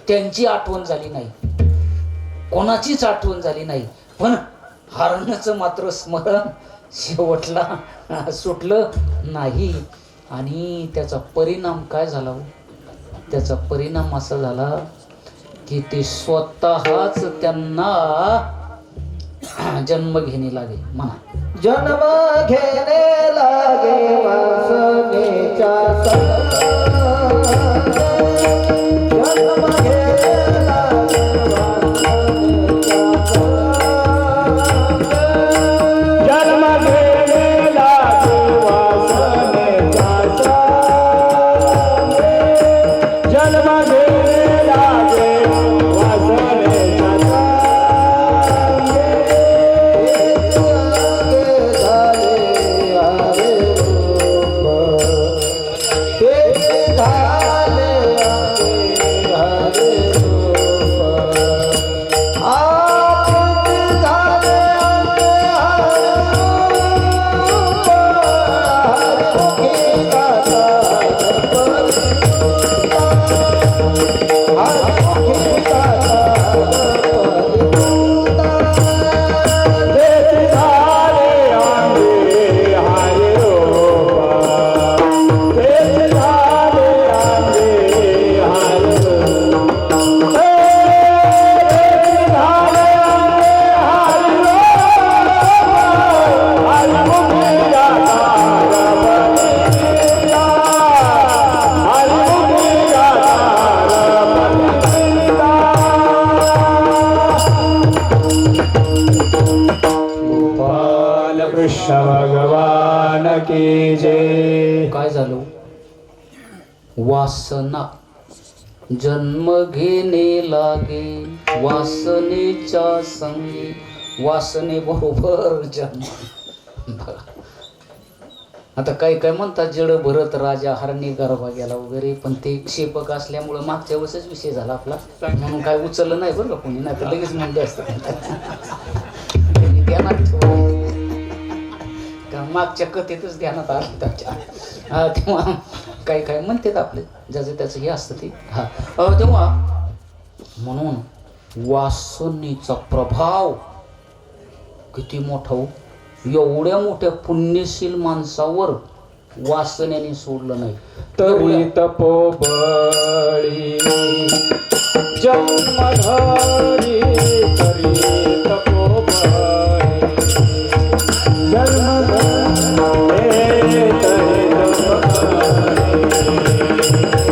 Speaker 2: त्यांची आठवण झाली नाही, कोणाचीच आठवण झाली नाही. पण हरणाचं मात्र स्मरण शेवटला सुटलं नाही. आणि त्याचा परिणाम काय झाला, त्याचा परिणाम असा झाला की ते स्वतःच त्यांना जन्म घेणे लागे. म्हणा,
Speaker 1: जन्म घेणे लागे वासनेच्या संग. जन्म घेणे लागे वासनेच्या संग. जन्म घेणे लागे वासनेच्या संग. जन्म घेणे लागे वासनेच्या संग. कृष्ण भगवान की जय.
Speaker 2: काय झालं, वासना जन्म घेणे लागे वासनेच्या संगी. वासने बरोबर जन्म. आता काही काय म्हणतात जड भरत राजा हरणी गर्भा गेला वगैरे, पण ते क्षेपक असल्यामुळं मागच्या वेळेसच विषय झाला आपला, म्हणून काय उचललं नाही बरं का कोणी, नाही तर लगेच म्हणले असतं. मागच्या कथेतच ध्यानात आलं त्याच्या. तेव्हा काही काय म्हणतात आपले ज्याचं त्याचं हे असतं ते. तेव्हा म्हणून वासनेचा प्रभाव किती मोठा हो. एवढ्या मोठ्या पुण्यशील माणसावर वासनेने सोडलं नाही.
Speaker 1: तरी तपोबळी जन्मधारी, तरी तपोबळी जन्मधारी, तरी तपोबळी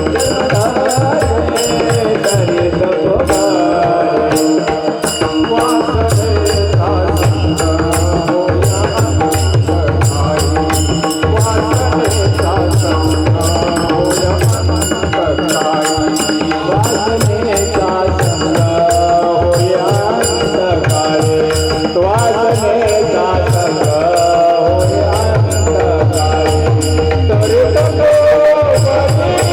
Speaker 1: जन्मधारी, तरी तपोबळी वासनेचा संग होया वासनेचा संग होया वासनेचा संग होया अंधकारे, वासनेचा संग होया अंधकारे. तरी तपोबळी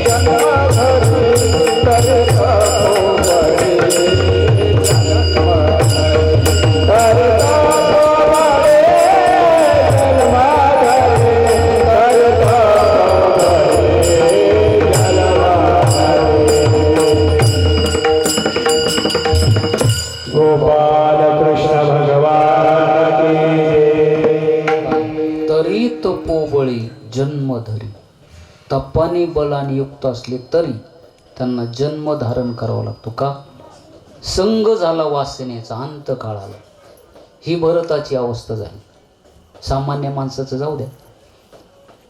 Speaker 1: जन्मधारी, तरी तपोबळी गोपाल कृष्ण भगवान की जय.
Speaker 2: तरी तपोबळी जन्मधरी. तपाने बलाने युक्त असले तरी त्यांना जन्म धारण करावा लागतो. का? संग झाला वासनेचा, अंत काळाला. ही भरताची अवस्था झाली. सामान्य माणसाचं जाऊ द्या,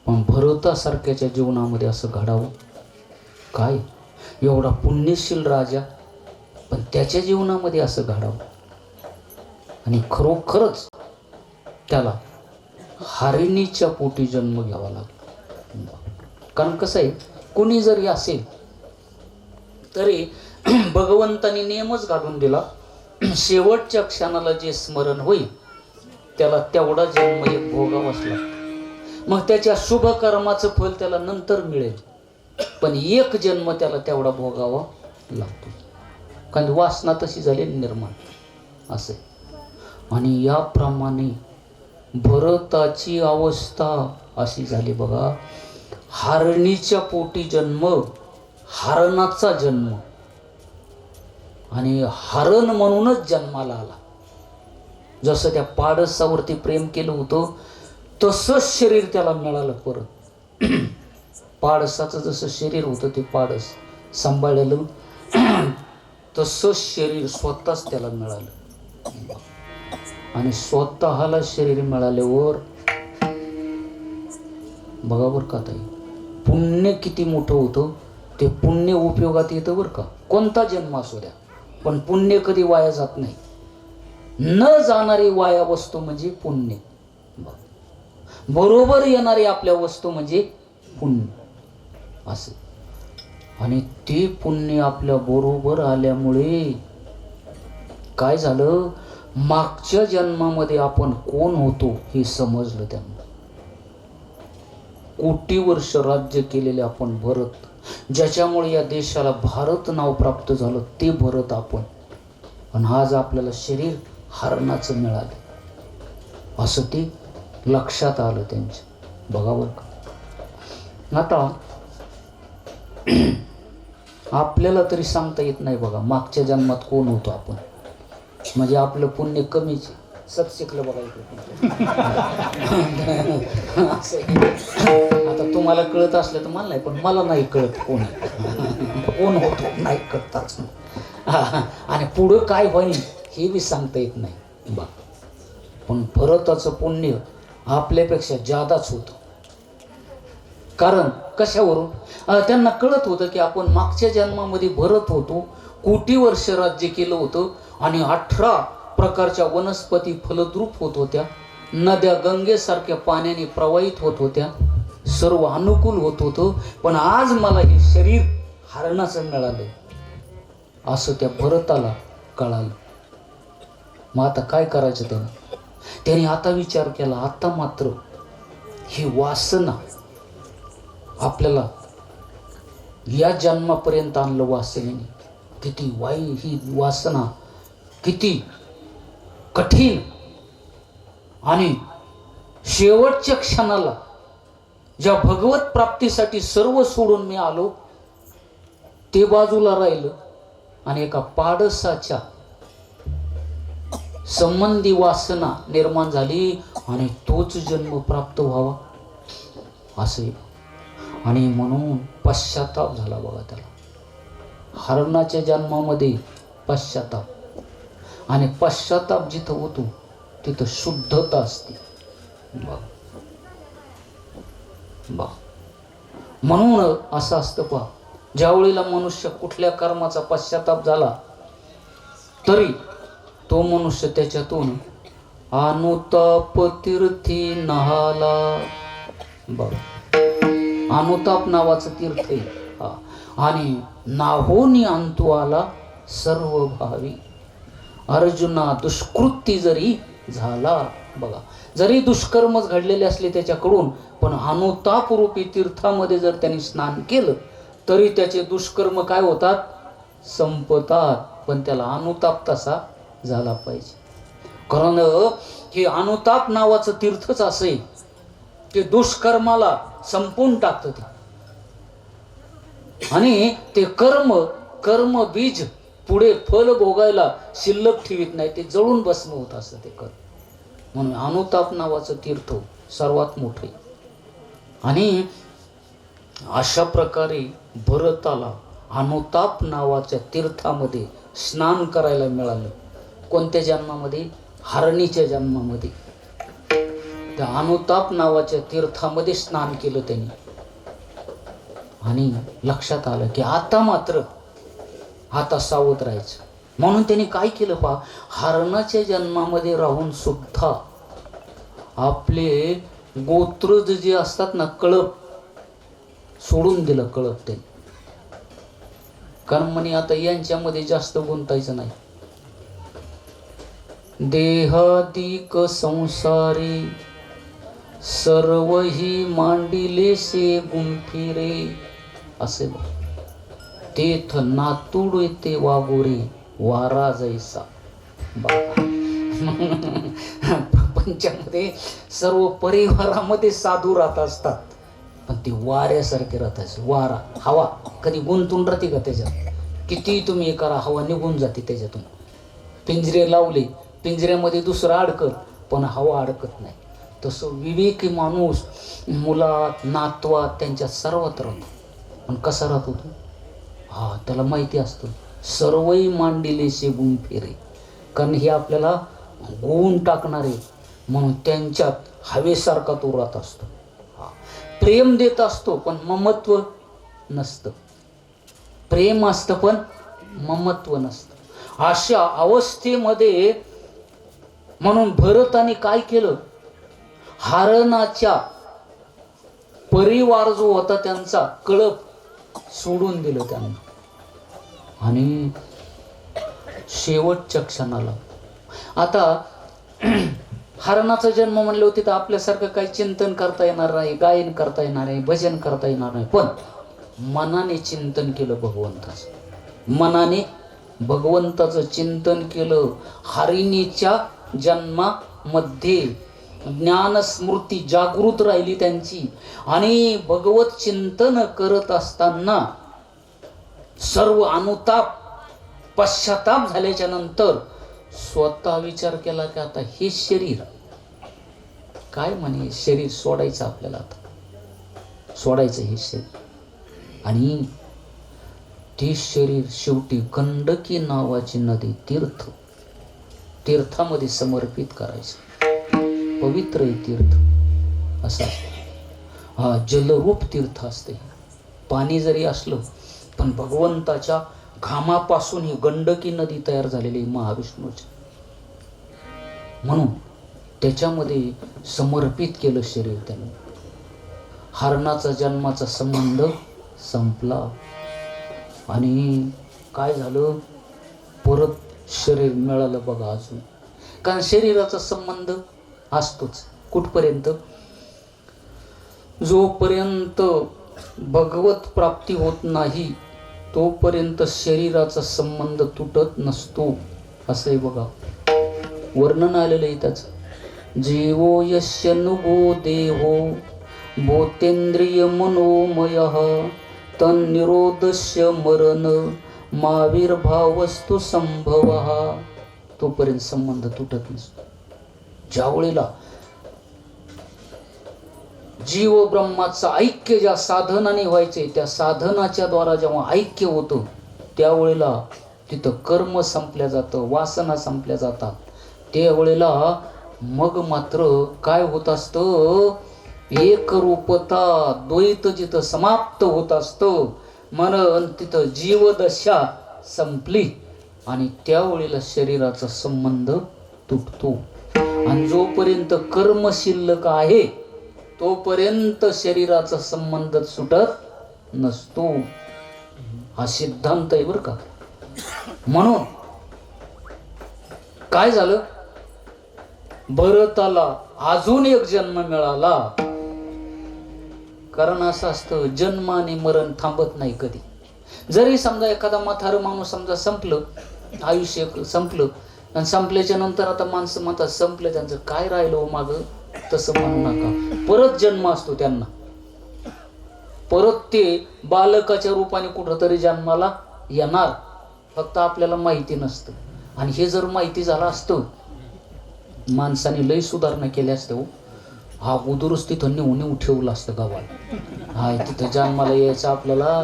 Speaker 2: पण भरतासारख्याच्या जीवनामध्ये असं घडावं काय? एवढा पुण्यशील राजा, पण त्याच्या जीवनामध्ये असं घडावं. आणि खरोखरच त्याला हरिणीच्या पोटी जन्म घ्यावा लागला. कारण कसं आहे, कोणी जरी असेल तरी भगवंतानी नियमच घालून दिला, शेवटच्या क्षणाला जे स्मरण होईल त्याला तेवढा जन्म एक भोगावाच लागतो. मग त्याच्या शुभ कर्माचं फल त्याला नंतर मिळेल, पण एक जन्म त्याला तेवढा भोगावा लागतो. कारण वासना तशी झालेली निर्माण असे. आणि याप्रमाणे भरताची अवस्था अशी झाली बघा. हरणीच्या पोटी जन्म, हरणाचा जन्म, आणि हरण म्हणूनच जन्माला आला. जसं त्या पाडसावरती प्रेम केलं होतं तसंच शरीर त्याला मिळालं परत. पाडसाचं जसं शरीर होतं ते पाडस सांभाळलेलं, तसंच शरीर स्वतःच त्याला मिळालं. आणि स्वतःला शरीर मिळाल्यावर बघा बरं का ताई, पुण्य किती मोठं होतं ते पुण्य उपयोगात येतं बरं का. कोणता जन्म असू द्या, पण पुण्य कधी वाया जात नाही. न जाणारी वाया वस्तू म्हणजे पुण्य, बरोबर येणारी आपल्या वस्तू म्हणजे पुण्य असं. आणि ते पुण्य आपल्या बरोबर आल्यामुळे काय झालं, मागच्या जन्मामध्ये आपण कोण होतो हे समजलं त्यांना. कोटी वर्ष राज्य केलेले आपण भरत, ज्याच्यामुळे या देशाला भारत नाव प्राप्त झालं ते भरत आपण. पण आज आपल्याला शरीर हरणाचं मिळालं, असं ते लक्षात आलं त्यांच्या. बघावर का आता आपल्याला तरी सांगता येत नाही बघा मागच्या जन्मात कोण होतो आपण. म्हणजे आपलं पुण्य कमीच. सत शिकलं बघा इकडे. आता तुम्हाला कळत असलं तर मला नाही, पण मला नाही कळत कोण कोण होतो, नाही कळताच. आणि पुढं काय होईल हे बी सांगता येत नाही बा. पण भरताचं पुण्य आपल्यापेक्षा जादाच होतं. कारण कशावरून, त्यांना कळत होतं की आपण मागच्या जन्मामध्ये भरत होतो, कोटी वर्ष राज्य केलं होतं, आणि 18 प्रकारच्या वनस्पती फलद्रूप होत होत्या, नद्या गंगेसारख्या पाण्याने प्रवाहित होत होत्या, सर्व अनुकूल होत होतं. पण आज मला हे शरीर हरणाचं मिळालं असं त्या भरताला कळालं. मग आता काय करायचं त्याने आता विचार केला, आता मात्र ही वासना आपल्याला या जन्मापर्यंत आणलं. वासनेने किती वाईट ही वासना, किती कठीण. आणि शेवटच्या क्षणाला ज्या भगवत प्राप्तीसाठी सर्व सोडून मी आलो ते बाजूला राहिलं, आणि एका पाडसाच्या संबंधी वासना निर्माण झाली, आणि तोच जन्म प्राप्त व्हावा असे. आणि म्हणून पश्चाताप झाला बघा त्याला. हरणाच्या जन्मामध्ये पश्चाताप, आणि पश्चाताप जिथं होतो तिथं शुद्धता असते. म्हणून असं असतं पहा, ज्यावेळेला मनुष्य कुठल्या कर्माचा पश्चाताप झाला तरी तो मनुष्य त्याच्यातून अनुताप तीर्थी नहाला. बघ, अनुताप नावाचं तीर्थ आहे. आणि नाहोनी अंतू आला सर्व भावी. अर्जुना दुष्कृती जरी झाला, बघा, जरी दुष्कर्मच घडलेले असले त्याच्याकडून, पण अनुताप रूपी तीर्थामध्ये जर त्यांनी स्नान केलं तरी त्याचे दुष्कर्म काय होतात, संपतात. पण त्याला अनुताप तसा झाला पाहिजे. कारण हे अनुताप नावाचं तीर्थच असे की दुष्कर्माला संपून टाकतं ते. आणि ते कर्म बीज पुढे फल भोगायला शिल्लक ठेवीत नाही, ते जळून भस्म होत असतं ते कर्म. म्हणून अनुताप नावाचं तीर्थ सर्वात मोठे. आणि अशा प्रकारे भरताला अनुताप नावाच्या तीर्थामध्ये स्नान करायला मिळालं. कोणत्या जन्मामध्ये? हरणीच्या जन्मामध्ये. त्या अनुताप नावाच्या तीर्थामध्ये स्नान केलं त्यांनी. आणि लक्षात आलं की आता सावध राहायचं. म्हणून त्यांनी काय केलं पहा, हरणाच्या जन्मामध्ये राहून सुद्धा आपले गोत्रज जे असतात ना, कळप सोडून दिलं. कळप ते, कारण म्हणे आता यांच्यामध्ये जास्त गुंतायचं नाही. देहादिक संसारी सर्व ही मांडिले से गुंफिरे. असे बघ, तेथ नातुड ते वागोरे वारा जैसा. प्रपंचामध्ये सर्व परिवारामध्ये साधू राहत असतात, पण ती वाऱ्यासारखे राहतात. वारा, हवा कधी गुंतून राहते का त्याच्यात? किती तुम्ही करा, हवा निघून जाते त्याच्यातून. पिंजरे लावले, पिंजऱ्यामध्ये दुसरं अडकत पण हवा अडकत नाही. तसं विवेकी माणूस मुलात, नातवात, त्यांच्या सर्वात राहतो. पण कसा राहतो तो? त्याला माहिती असतं सर्वही मांडिले से गुण फिरे. कारण हे आपल्याला गुण टाकणारे, म्हणून त्यांच्यात हवेसारखा तो राहत असतो. प्रेम देत असतो पण ममत्व नसतं. प्रेम असतं पण ममत्व नसतं. अशा अवस्थेमध्ये म्हणून भरताने काय केलं, हरणाच्या परिवार जो होता त्यांचा कळप सोडून दिलं त्यांना. आणि शेवटच्या क्षणाला आता हरणाचा जन्म म्हणले होते तर आपल्यासारखं काही चिंतन करता येणार नाही, गायन करता येणार नाही, भजन करता येणार नाही. पण मनाने चिंतन केलं भगवंताचं. मनाने भगवंताचं चिंतन केलं. हरिणीच्या जन्मामध्ये ज्ञान स्मृती जागृत राहिली त्यांची. आणि भगवत चिंतन करत असताना सर्व अनुताप पश्चाताप झाल्याच्या नंतर स्वतः विचार केला की आता हे शरीर काय, म्हणे शरीर सोडायचं आपल्याला, आता सोडायचं हे शरीर. आणि ते शरीर शेवटी गंडकी नावाची नदी तीर्थामध्ये समर्पित करायचं. पवित्र तीर्थ असं असतं. जलरूप तीर्थ असते. पाणी जरी असलं पण भगवंताच्या घामापासून ही गंडकी नदी तयार झालेली महाविष्णूची. म्हणून त्याच्यामध्ये समर्पित केलं शरीर त्याने. हरणाचा जन्माचा संबंध संपला. आणि काय झालं, परत शरीर मिळालं बघा अजून. कारण शरीराचा संबंध असतोच कुठपर्यंत, जोपर्यंत भगवत प्राप्ती होत नाही तोपर्यंत शरीराचा संबंध तुटत नसतो. असं आहे बघा, वर्णन आलेलं आहे त्याचं. जीवो यस्य नुगो देहो भूतेंद्रिय मनोमयः तन्निरोधस्य मरण माविर्भावस्तु संभवः. तोपर्यंत संबंध तुटत नसतो. जीव ब्रह्माचं ऐक्य ज्या साधनाने व्हायचे, त्या साधनाच्या द्वारा जेव्हा ऐक्य होतं त्यावेळेला तिथं कर्म संपल्या जातं, वासना संपल्या जातात. त्यावेळेला मग मात्र काय होत असतं, एक रूपता द्वैत जिथं समाप्त होत असतं, म्हणून तिथं जीवदशा संपली आणि त्यावेळेला शरीराचा संबंध तुटतो. आणि जोपर्यंत कर्म शिल्लक आहे तोपर्यंत शरीराचा संबंध सुटत नसतो. हा सिद्धांत आहे बरं का. म्हणून काय झालं, भरताला अजून एक जन्म मिळाला. कारण असं असतं, जन्म आणि मरण थांबत नाही कधी. जरी समजा एखादा म्हातारं माणूस समजा संपलं, आयुष्य संपलं आणि संपल्याच्या नंतर आता माणसं म्हणतात संपलं त्यांचं, काय राहिलं मागं, तसं म्हणू नका. परत जन्म असतो त्यांना, परत ते बालकाच्या रूपाने कुठंतरी जन्माला येणार. फक्त आपल्याला माहिती नसतं. आणि हे जर माहिती झालं असतं, माणसाने लय सुधारणा केल्या असत्या हो. हा अगोदरच तिथं नेऊन ठेवलं असतं गावाला. हा तिथं जन्माला यायचं आपल्याला,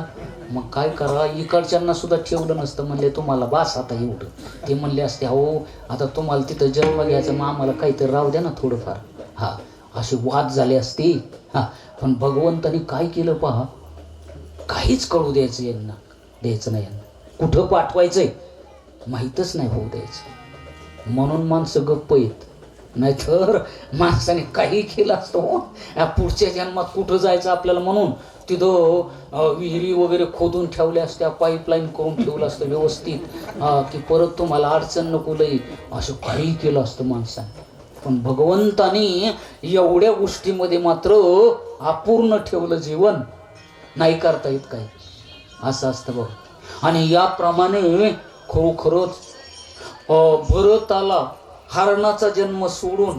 Speaker 2: मग काय करा, इकडच्यांना सुद्धा ठेवलं नसतं. म्हणले तुम्हाला बास आता एवढं. ते म्हणले असते हो आता तुम्हाला तिथं जन्म घ्यायचा, मग आम्हाला काहीतरी राहू द्या ना थोडंफार. हा असे वाद झाले असते. हा पण भगवंतानी काय केलं पहा, काहीच कळू द्यायचं यांना, द्यायचं नाही यांना. कुठं पाठवायचंय माहीतच नाही होऊ द्यायचं. म्हणून माणसं गप्प येत. नाहीतर माणसाने काही केलं असतं, पुढच्या जन्मात कुठं जायचं आपल्याला म्हणून तिथं विहिरी वगैरे खोदून ठेवल्या असत्या, पाईपलाईन करून ठेवलं असतं व्यवस्थित, की परत तुम्हाला अडचण नको लई, असं काही केलं असतं माणसाने. पण भगवंतानी एवढ्या गोष्टीमध्ये मात्र अपूर्ण ठेवलं जीवन, नाही करता येत काही. असं असतं बघ. आणि याप्रमाणे खरोखरच भरताला हरणाचा जन्म सोडून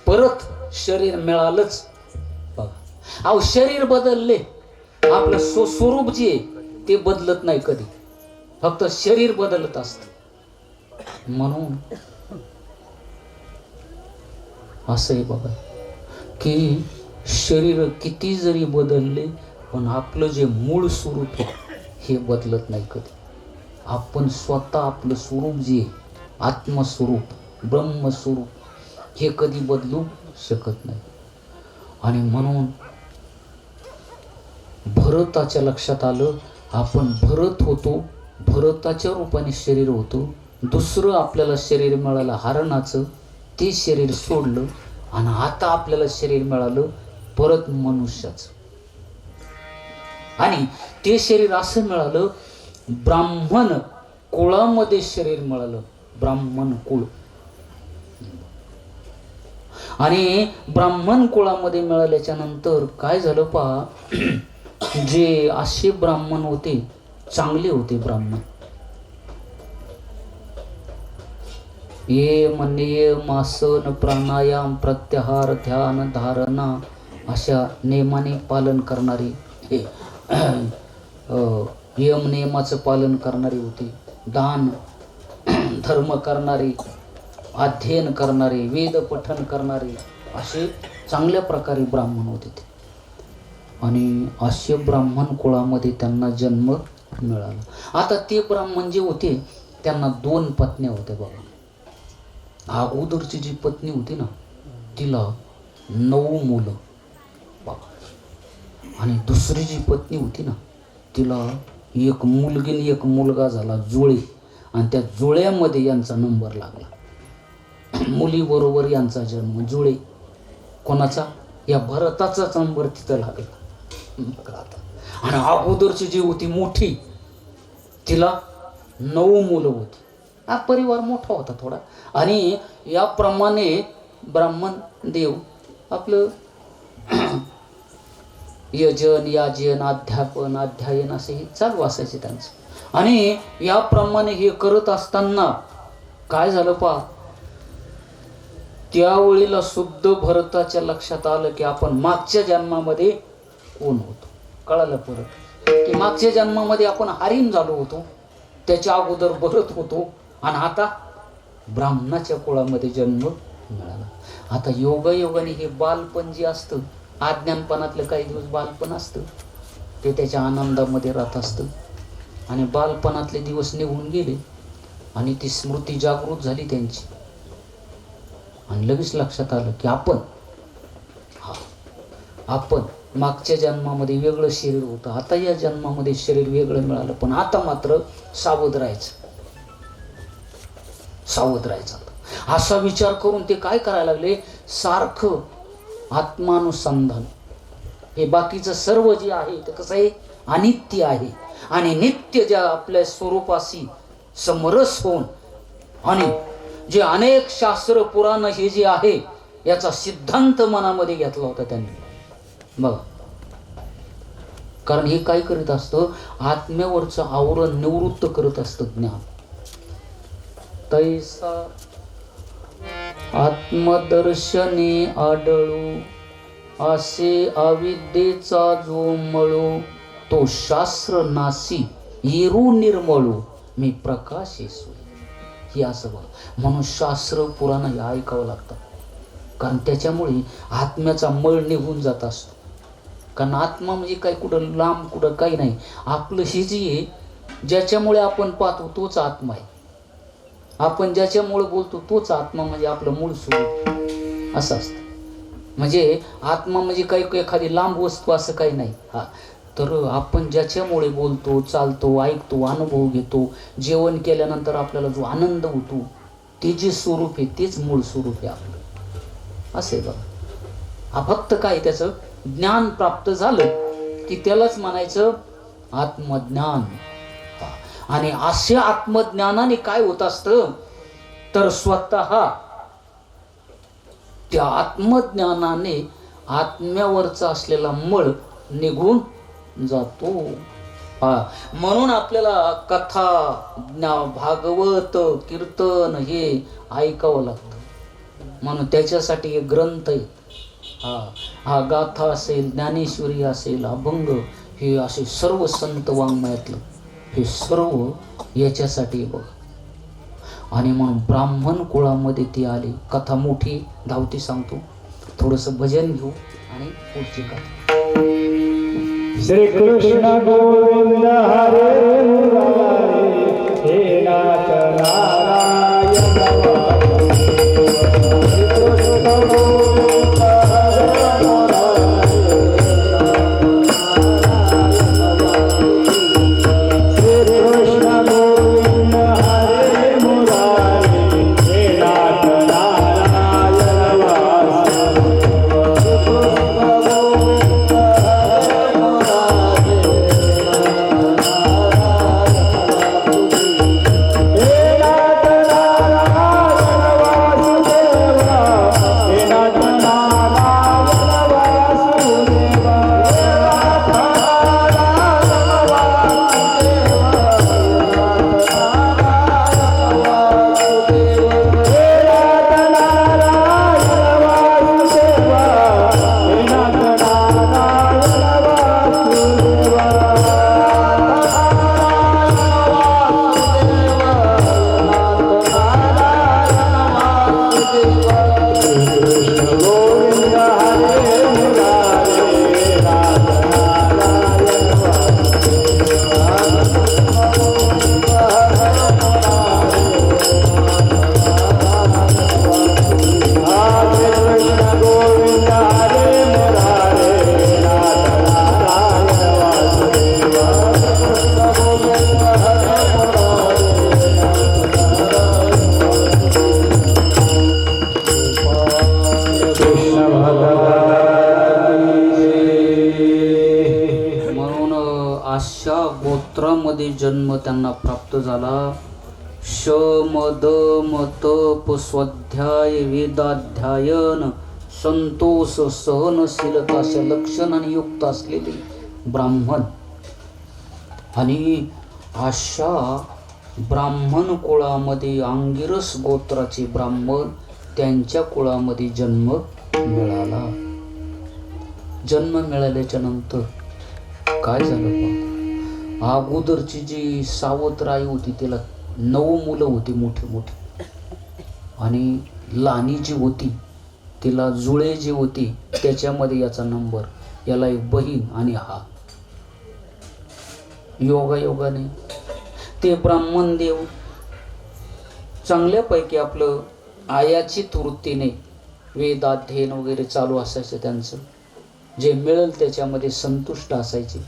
Speaker 2: परत शरीर मिळालंच बघा. अहो शरीर बदलले, आपलं स्वरूप जे आहे ते बदलत नाही कधी, फक्त शरीर बदलत असत. म्हणून असं आहे बघा की शरीर किती जरी बदलले पण आपलं जे मूळ स्वरूप आहे हे बदलत नाही कधी. आपण स्वतः आपलं स्वरूप जे आत्मस्वरूप ब्रह्मस्वरूप हे कधी बदलू शकत नाही. आणि म्हणून भरताच्या लक्षात आलं, आपण भरत होतो, भरताच्या रूपाने शरीर होतो. दुसरं आपल्याला शरीर मिळालं हरणाचं, ते शरीर सोडलं आणि आता आपल्याला शरीर मिळालं परत मनुष्याचं. आणि ते शरीर असं मिळालं, ब्राह्मण कुळामध्ये शरीर मिळालं, ब्राह्मण कुळ. आणि ब्राह्मण कुळामध्ये मिळाल्याच्या नंतर काय झालं पहा, जे असे ब्राह्मण होते चांगले होते ब्राह्मण, ये नियम आसन प्राणायाम प्रत्याहार ध्यान धारणा अशा नियमाने पालन करणारी, यम नियमाचं पालन करणारी होती, दान धर्म करणारी, अध्ययन करणारे, वेद पठन करणारे, असे चांगल्या प्रकारे ब्राह्मण होते ते. आणि असे ब्राह्मण कुळामध्ये त्यांना जन्म मिळाला. आता ते ब्राह्मण जे होते त्यांना 2 पत्न्या होत्या बघा. अगोदरची जी पत्नी होती ना तिला 9 मुलं बघा, आणि दुसरी जी पत्नी होती ना तिला 1 मुलगी आणि 1 मुलगा झाला, जुळे. आणि त्या जुळ्यामध्ये यांचा नंबर लागला, मुलीबरोबर यांचा जन्म, जुळे. कोणाचा? या भरताचाच नंबर तिथं लागला. आणि अगोदरची जी होती मोठी तिला 9 मुलं होती. हा परिवार मोठा होता थोडा. आणि याप्रमाणे ब्राह्मण देव आपलं यजन याजन अध्यापन अध्ययन असे हे चालू असायचे त्यांचं. आणि याप्रमाणे हे करत असताना काय झालं पहा, त्यावेळेला शुद्ध भरताच्या लक्षात आलं की आपण मागच्या जन्मामध्ये कोण होतो. कळालं परत की मागच्या जन्मामध्ये आपण हरिण झालो होतो, त्याच्या अगोदर भरत होतो, आणि आता ब्राह्मणाच्या कुळामध्ये जन्म मिळाला. आता योगायोगाने हे बालपण जे असतं अज्ञानपणातलं काही दिवस बालपण असतं, ते त्याच्या आनंदामध्ये राहत असतं. आणि बालपणातले दिवस निघून गेले आणि ती स्मृती जागृत झाली त्यांची, आणि लगेच लक्षात आलं की आपण मागच्या जन्मामध्ये वेगळं शरीर होतं, आता या जन्मामध्ये शरीर वेगळं मिळालं, पण आता मात्र सावध राहायचं. असा विचार करून ते काय करायला लागले, सारखं आत्मानुसंधान. हे बाकीचं सर्व जे आहे ते कसं आहे, अनित्य आहे. आणि नित्य ज्या आपल्या स्वरूपाशी समरस होऊन, आणि जे अनेक शास्त्र पुराण हे जे आहे याचा सिद्धांत मनामध्ये घेतला होता त्यांनी. बघा, कारण हे काय करीत असतं, आत्म्यावरचं आवरण निवृत्त करत असतं ज्ञान. तैसा आत्मदर्शने आढळू, असे अविद्येचा जो मळू, तो शास्त्र नासी येरू निर्मळू, मी प्रकाशेसू. ही असं बघ, म्हणून शास्त्र पुराण हे ऐकावं लागतं, कारण त्याच्यामुळे आत्म्याचा मळ निघून जात असतो. कारण आत्मा म्हणजे काही कुठं लांब कुठं काही नाही, आपलं हे जे आहे ज्याच्यामुळे आपण पाहतो तोच आत्मा आहे. आपण ज्याच्यामुळे बोलतो तोच आत्मा, म्हणजे आपलं मूळ स्वरूप असं असतं. म्हणजे आत्मा म्हणजे काही एखादी लांब वस्तू असं काही नाही. तर आपण ज्याच्यामुळे बोलतो, चालतो, ऐकतो, अनुभव घेतो, जेवण केल्यानंतर आपल्याला जो आनंद होतो, ते जे स्वरूप आहे तेच मूळ स्वरूप आहे आपलं. असे बघा, फक्त काय त्याचं ज्ञान प्राप्त झालं की त्यालाच म्हणायचं आत्मज्ञान. आणि अशा आत्मज्ञानाने काय होत असतं, तर स्वतः त्या आत्मज्ञानाने आत्म्यावरचा असलेला मळ निघून जातो. म्हणून आपल्याला कथा, भागवत, कीर्तन हे ऐकावं लागतं. म्हणून त्याच्यासाठी एक ग्रंथ आहे. हा गाथा असेल, ज्ञानेश्वरी असेल, अभंग, हे असे सर्व संत वाङ्मयातलं हे सर्व याच्यासाठी बघ. आणि म्हणून ब्राह्मण कुळामध्ये ती आली. कथा मोठी धावती सांगतो, थोडंसं भजन घेऊ आणि पुढची कथा.
Speaker 1: श्री कृष्ण गोविंद हरे मुरारी, हे नाथ नारायण
Speaker 2: गोत्रामध्ये जन्म त्यांना प्राप्त झाला. शम दम तप स्वाध्याय वेदाध्ययन संतोष सहनशीलता अशा लक्षणाने युक्त असलेले ब्राह्मण. आणि अशा ब्राह्मण कुळामध्ये अंगिरस गोत्राचे ब्राह्मण, त्यांच्या कुळामध्ये जन्म मिळाला. जन्म मिळाल्याच्या नंतर काय झालं, अगोदरची जी सावत्र होती त्याला 9 मुलं होती मोठी मोठी, आणि लहानी जी होती तिला जुळे जी होती त्याच्यामध्ये याचा नंबर, याला एक बहीण आणि हा. योगायोगाने ते ब्राह्मण देव चांगल्यापैकी आपलं आयाचित वृत्तीने वेदाध्ययन वगैरे चालू असायचं त्यांचं, जे मिळेल त्याच्यामध्ये संतुष्ट असायचे.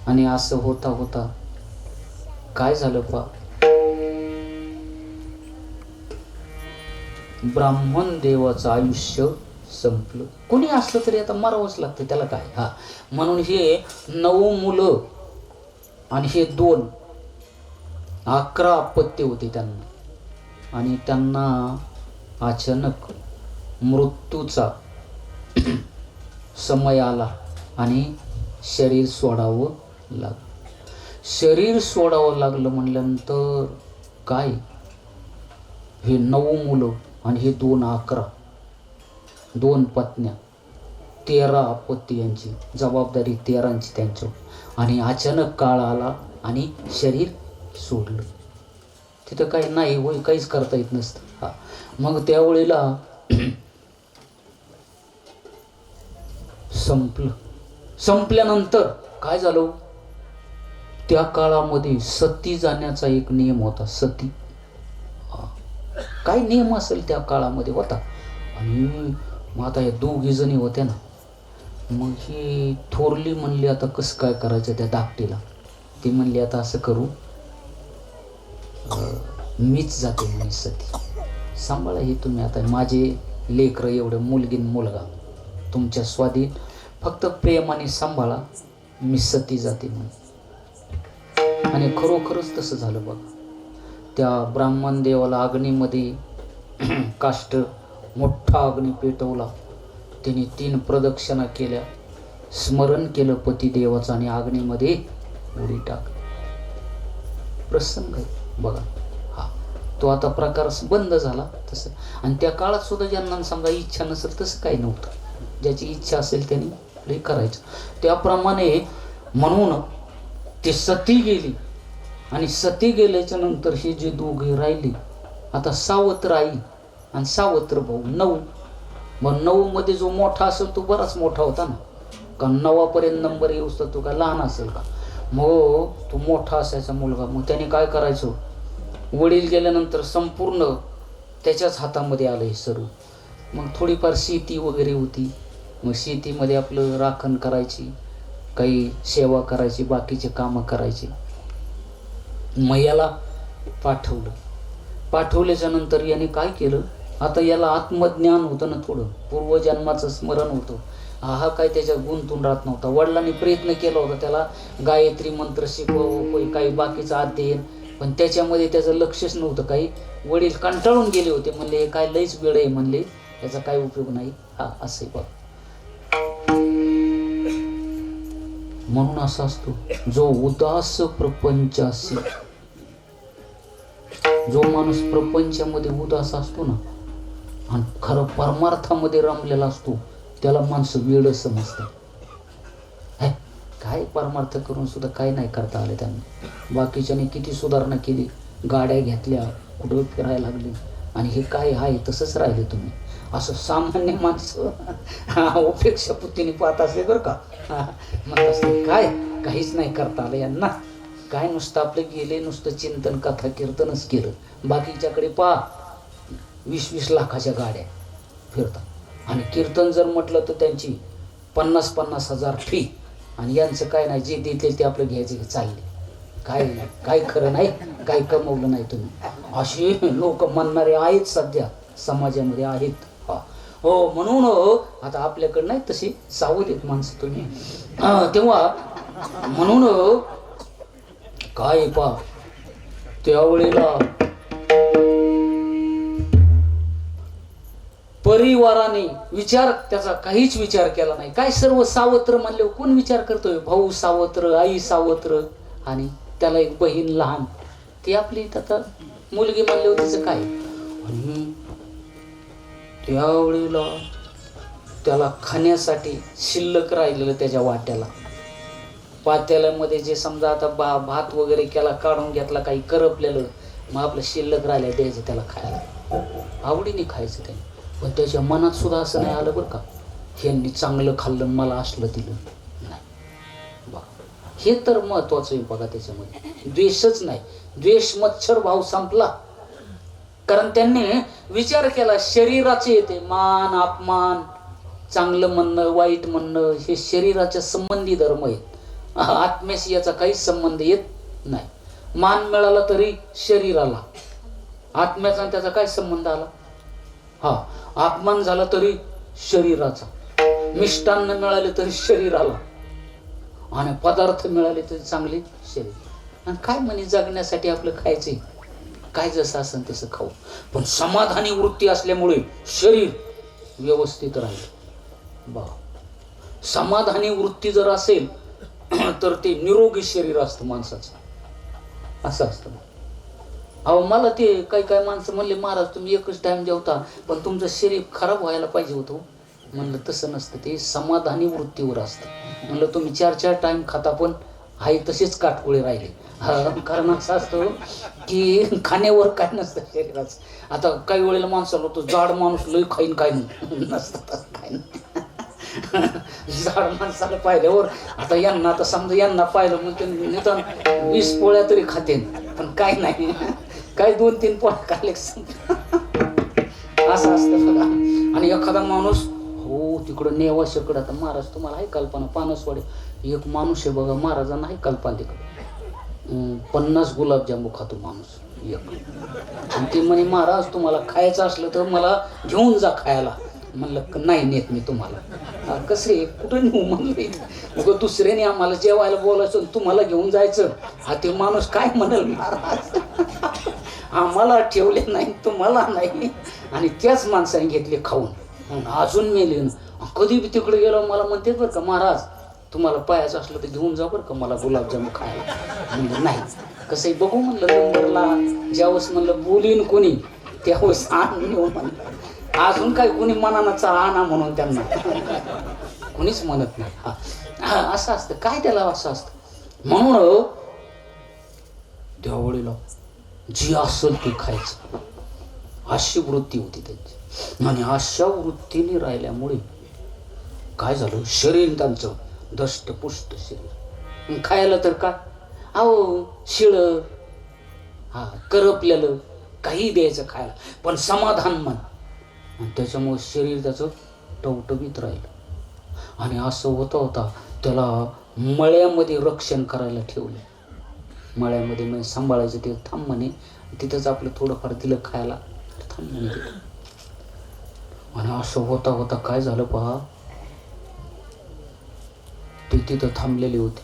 Speaker 2: आणि असं होता होता काय झालं पा, ब्राह्मण देवाचं आयुष्य संपलं. कोणी असलं तरी आता मारावंच लागतं, त्याला काय. हा, म्हणून हे 9 मुलं आणि हे 2, 11 अपत्य होते त्यांना. आणि त्यांना अचानक मृत्यूचा समय आला आणि शरीर सोडावं लागलं. शरीर सोडावं लागलं म्हणल्यानंतर काय, हे 9 मुलं आणि हे 2 11, 2 पत्न्या, 13 अपत्य, यांची जबाबदारी 13ची त्यांच्यावर. आणि अचानक काळ आला आणि शरीर सोडलं. तिथं काही नाही होय, काहीच करता येत नसतं. हा, मग त्यावेळेला संपल्यानंतर काय झालं, त्या काळामध्ये सती जाण्याचा एक नियम होता. सती काय नियम असेल त्या काळामध्ये होता. आणि मग आता या 2 जणी होत्या ना, मग ही थोरली म्हणली आता कसं काय करायचं त्या धाकटीला. ती म्हणली आता असं करू, मीच जाते म्हणे सती. सांभाळा हे तुम्ही, आता माझे लेकरं एवढं, मुलगी मुलगा तुमच्या स्वाधीन, फक्त प्रेमाने सांभाळा, मी सती जाते म्हणे. आणि खरोखरच तसं झालं बघा. त्या ब्राह्मण देवाला अग्नीमध्ये काष्ट मोठा अग्नी पेटवला, तिने 3 प्रदक्षिणा केल्या, स्मरण केलं पतिदेवाचं आणि अग्नीमध्ये उडी टाक. प्रसंग आहे बघा हा. तो आता प्रकार बंद झाला तसं. आणि त्या काळात सुद्धा ज्यांना समजा इच्छा नसेल तसं काही नव्हतं, ज्याची इच्छा असेल त्यांनी हे करायचं. त्याप्रमाणे म्हणून ती सती गेली. आणि सती गेल्याच्या नंतर हे जे 2 राहिली, आता सावत्र आई आणि सावत्र भाऊ 9. मग 9 मध्ये जो मोठा असेल तो बराच मोठा होता ना, कारण 9पर्यंत नंबर येऊस तर तो काय लहान असेल का. मग तो मोठा असायचा मुलगा. मग त्याने काय करायचं, वडील गेल्यानंतर संपूर्ण त्याच्याच हातामध्ये आलं हे सर्व. मग थोडीफार शेती वगैरे होती, मग शेतीमध्ये आपलं राखण करायची, काही सेवा करायची, बाकीचे कामं करायची. मग याला पाठवल्याच्या नंतर याने काय केलं, आता याला आत्मज्ञान होतं ना, थोडं पूर्वजन्माचं स्मरण होतं. हा काय त्याच्यात गुंतून राहत नव्हता. वडिलांनी प्रयत्न केला होता त्याला गायत्री मंत्र शिकवावं, काही बाकीचं अध्ययन, पण त्याच्यामध्ये त्याचं लक्षच नव्हतं काही. वडील कंटाळून गेले होते, म्हणले हे काय लईच वेळ आहे, म्हणले याचा काय उपयोग नाही. हा, असे बघ. म्हणून असा असतो जो उदास प्रपंचासी, जो माणूस प्रपंचामध्ये उदास असतो ना आणि खरं परमार्थामध्ये रमलेला असतो, त्याला माणसं वेड समजतात. काय परमार्थ करून सुद्धा काय नाही करता आले त्यांना. बाकीच्याने किती सुधारणा केली, गाड्या घेतल्या, कुठं फिरायला लागली, आणि हे काय आहे तसंच राहिले तुम्ही. असं सामान्य माणसं उपेक्षा पुत्तीने पाहत असले बरं का. म्हणत असते काय काहीच नाही करता आलं यांना, काय नुसतं आपले गेले, नुसतं चिंतन कथा कीर्तनच केलं. बाकीच्याकडे पहा 20-20 लाखाच्या गाड्या फिरतात, आणि कीर्तन जर म्हटलं तर त्यांची 50-50 हजार फी, आणि यांचं काय नाही, जे देतील ते आपलं घ्यायचं चालले. काय खरं नाही, काय कमवलं नाही तुम्ही. असे लोक म्हणणारे आहेत सध्या समाजामध्ये आहेत. हो, म्हणून आता आपल्याकडे नाही तशी सावलीत माणसं तुम्ही. तेव्हा म्हणून काय पा त्यावेळेला परिवाराने त्याचा काहीच विचार केला नाही. काय सर्व सावत्र म्हणले, कोण विचार करतोय. भाऊ सावत्र, आई सावत्र, आणि त्याला एक बहीण लहान, ती आपली आता मुलगी म्हणले तिचं काय. आणि त्यावेळेला त्याला खाण्यासाठी शिल्लक राहिलेलं त्याच्या वाट्याला, पातेल्यामध्ये जे समजा आता भात वगैरे केला, काढून घेतला, काही करपलेलं, मग आपलं शिल्लक राहिलं द्यायचं त्याला खायला, आवडीने खायचं त्याने. पण त्याच्या मनात सुद्धा असं नाही आलं बरं का, ह्यांनी चांगलं खाल्लं मला असलं दिलं नाही. बघा हे तर महत्वाचं आहे बघा. त्याच्यामध्ये द्वेषच नाही. द्वेष मच्छर भाव संपला. कारण त्यांनी विचार केला शरीराचे येते मान अपमान, चांगलं म्हणणं वाईट म्हणणं, हे शरीराच्या संबंधी धर्म आहेत. आत्म्याशी याचा काहीच संबंध येत नाही. मान मिळाला तरी शरीराला, आत्म्याचा त्याचा काय संबंध आला? हा, अपमान झाला तरी शरीराचा, मिष्टान्न मिळाले तरी शरीराला, आणि पदार्थ मिळाले तरी चांगले शरीर. आणि काय म्हणे जगण्यासाठी आपलं खायचंय, काय जसं असेल तसं खाऊ. पण समाधानी वृत्ती असल्यामुळे शरीर व्यवस्थित राहील. बा, समाधानी वृत्ती जर असेल तर ते निरोगी शरीर असतं माणसाचं. असं असतं. अहो मला ते काही माणसं म्हणले महाराज तुम्ही एकच टाइम जेवता पण तुमचं शरीर खराब व्हायला पाहिजे होतं. म्हणलं तसं नसतं, ते समाधानी वृत्तीवर असतं. म्हणलं तुम्ही 4 टाइम खाता पण आहे तसेच काटकोळे राहिले. कारण असं असतं की खाण्यावर काय नसतं शरीराचं. आता काही वेळेला माणसाला होतं जाड माणूस लय खाईन काय नसतं, काय नाही. जाड माणसाला पाहिल्यावर आता यांना, आता समजा यांना पाहिलं मग ते निदान 20 पोळ्या तरी खातेन, पण काय नाही, काय 2-3 पोळ्या खाल्ले असं असतं बघा. आणि एखादा माणूस हो तिकडं नेवाशाकडं, आता महाराज तुम्हाला आहे कल्पना, पानसवाडी एक माणूस आहे बघा, महाराजांना आहे कल्पना, तिकडं 50 गुलाबजामू खातो माणूस एक. आणि ते म्हणे महाराज तुम्हाला खायचं असलं तर मला घेऊन जा खायला. म्हणलं नाही नेत मी तुम्हाला. कसे कुठं नेऊ म्हणलं, उगं दुसऱ्याने आम्हाला जेवायला बोलायचं तुम्हाला घेऊन जायचं. हा ते माणूस काय म्हणाल महाराज आम्हाला ठेवले नाही तुम्हाला नाही. आणि त्याच माणसाने घेतले खाऊन, अजून मेले. कधी बी तिकडे गेलो मला म्हणते बरं का महाराज तुम्हाला पायाचं असलं तर घेऊन जा बरं का मला गुलाबजामू खायला. म्हणलं नाही, कसंही बघू म्हणलं नंबरला, ज्यावेळेस म्हणलं बोलीन कोणी त्यावेळेस आण नेऊन म्हणलं. अजून काय कोणी मनाचा आणा म्हणून त्यांना कोणीच म्हणत नाही. हा असं असतं, काय त्याला असं असतं. म्हणून त्यावेळेला जी असेल ते खायचं अशी वृत्ती होती त्यांची. आणि अशा वृत्तीने राहिल्यामुळे काय झालं, शरीर त्यांचं दष्टपुष्ट शरीर. खायला तर काय अहो शिळ हा करपलेलं काही द्यायचं खायला, पण समाधान मन. आणि त्याच्यामुळे शरीर त्याचं टवटवीत राहिलं. आणि असं होता त्याला मळ्यामध्ये रक्षण करायला ठेवलं. मळ्यामध्ये म्हणजे सांभाळायचं, ते थांब म्हणे तिथंच आपलं थोडंफार दिलं खायला, थांब म्हणे तिथं. आणि असं होता काय झालं पहा, ते तिथं थांबलेले होते.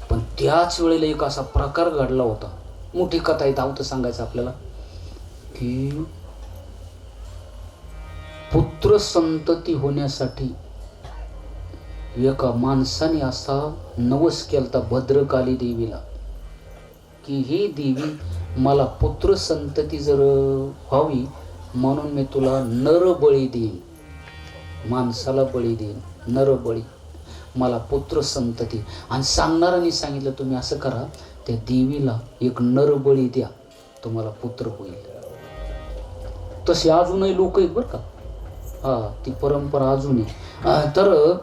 Speaker 2: पण त्याच वेळेला एक असा प्रकार घडला होता. मोठी कथा आहे, धावतं सांगायचं आपल्याला, की पुत्र संतती होण्यासाठी एका माणसाने असा नवस केलता भद्रकाली देवीला, की ही देवी मला पुत्र संतती जर व्हावी म्हणून मी तुला नरबळी देईन, माणसाला बळी देईन, नरबळी, मला पुत्र संतती. आणि सांगणाऱ्यांनी सांगितलं तुम्ही असं करा, त्या देवीला एक नरबळी द्या, तुम्हाला पुत्र होईल. तसे अजूनही लोक आहेत बरं का, हा ती परंपरा अजूनही. तर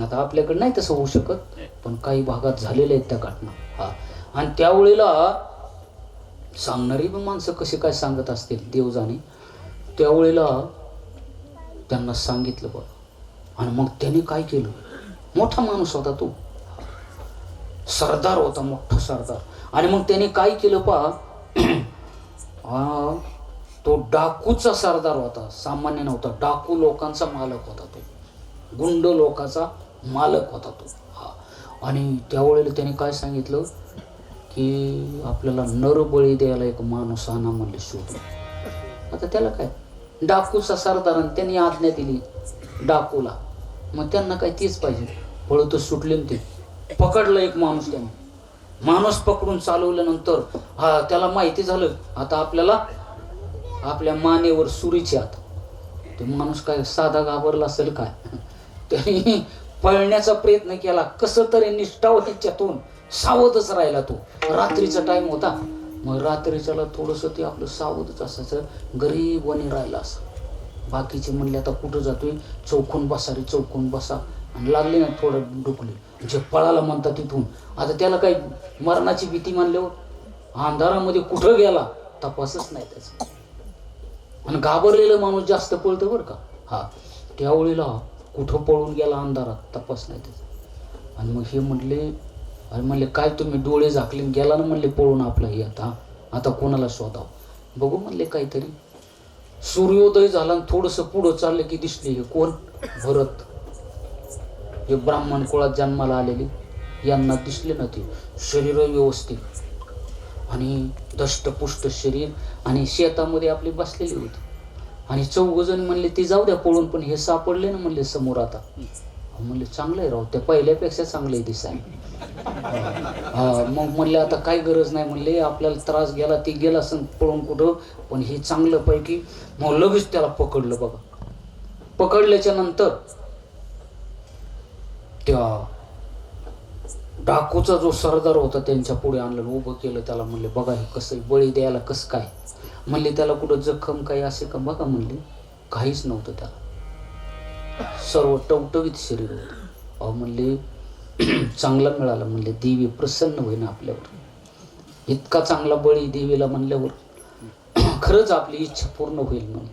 Speaker 2: आता आपल्याकडे नाही तसं होऊ शकत, पण काही भागात झालेल्या आहेत त्या घटना. हा, आणि त्यावेळेला सांगणारी पण माणसं कसे काय सांगत असतील देव जाणे. त्यावेळेला त्यांना सांगितलं बरं. आणि मग त्याने काय केलं, मोठा माणूस होता तो, सरदार होता, मोठा सरदार. आणि मग त्याने काय केलं पहा, तो डाकूचा सरदार होता, सामान्य नव्हता, डाकू लोकांचा मालक होता तो, गुंड लोकांचा मालक होता तो. हा, आणि त्यावेळेला त्याने काय सांगितलं की आपल्याला नरबळी द्यायला एक माणूस आणा म्हणले शोधून. आता त्याला काय, डाकूचा सरदार, त्यांनी आज्ञा दिली डाकूला, मग त्यांना काय तीच पाहिजे, पळत सुटले ते. पकडलं एक माणूस, त्याने माणूस पकडून चालवल्यानंतर हा त्याला माहिती झालं आता आपल्याला आपल्या मानेवर सुरीचे हात. ते माणूस काय साधा घाबरला असेल काय, त्याने पळण्याचा प्रयत्न केला, कसं तरी निष्ठाव ह्याच्यातून सावधच राहिला तो. रात्रीचा टाइम होता, मग रात्रीच्याला थोडंसं ते आपलं सावधच असायचं, गरीबवाणी राहिला असं. बाकीचे म्हणले आता कुठं जातोय, चौकून बसा रे, चौकून बसा. आणि लागले ना थोडं डुकले, जे पळाला म्हणतात तिथून. आता त्याला काही मरणाची भीती मानल्यावर अंधारामध्ये कुठं गेला तपासच नाही त्याचा. आणि घाबरलेलं माणूस जास्त पळतं बरं का. हा, त्यावेळेला कुठं पळून गेला अंधारात तपास नाही त्याचा. आणि मग हे म्हणले काय तुम्ही डोळे झाकले गेला ना म्हणले पळून आपला हे आता कोणाला शोधावं. बघू म्हणले काहीतरी. सूर्योदय झाला आणि थोडंसं पुढं चाललं की दिसले हे कोण, भरत. हे ब्राह्मण कुळात जन्माला आलेले, यांना दिसले ना ते शरीर व्यवस्थित आणि दष्टपुष्ट शरीर, आणि शेतामध्ये आपली बसलेली होती. आणि 4 जण म्हणले ते जाऊ द्या पळून, पण हे सापडले ना म्हणले समोर आता. म्हणले चांगलं आहे राव, त्या पहिल्यापेक्षा चांगलं आहे दिसायला. मग म्हणले आता काय गरज नाही म्हणले, आपल्याला त्रास गेला ते गेला असं पळून कुठं, पण हे चांगलं पैकी. मग लगेच त्याला पकडलं बघा. पकडल्याच्या नंतर त्या डाकूचा जो सरदार होता त्यांच्या पुढे आणलं, उभं केलं त्याला. म्हणले बघा हे कसं बळी द्यायला कसं काय. म्हणले त्याला कुठं जखम काही असे का बघा. म्हणले काहीच नव्हतं त्याला, सर्व टवटवीत शरीर होतं. म्हणले चांगला मिळाला म्हणले, देवी प्रसन्न होईना आपल्यावर, इतका चांगला बळी देवीला म्हणल्यावर खरंच आपली इच्छा पूर्ण होईल म्हणून.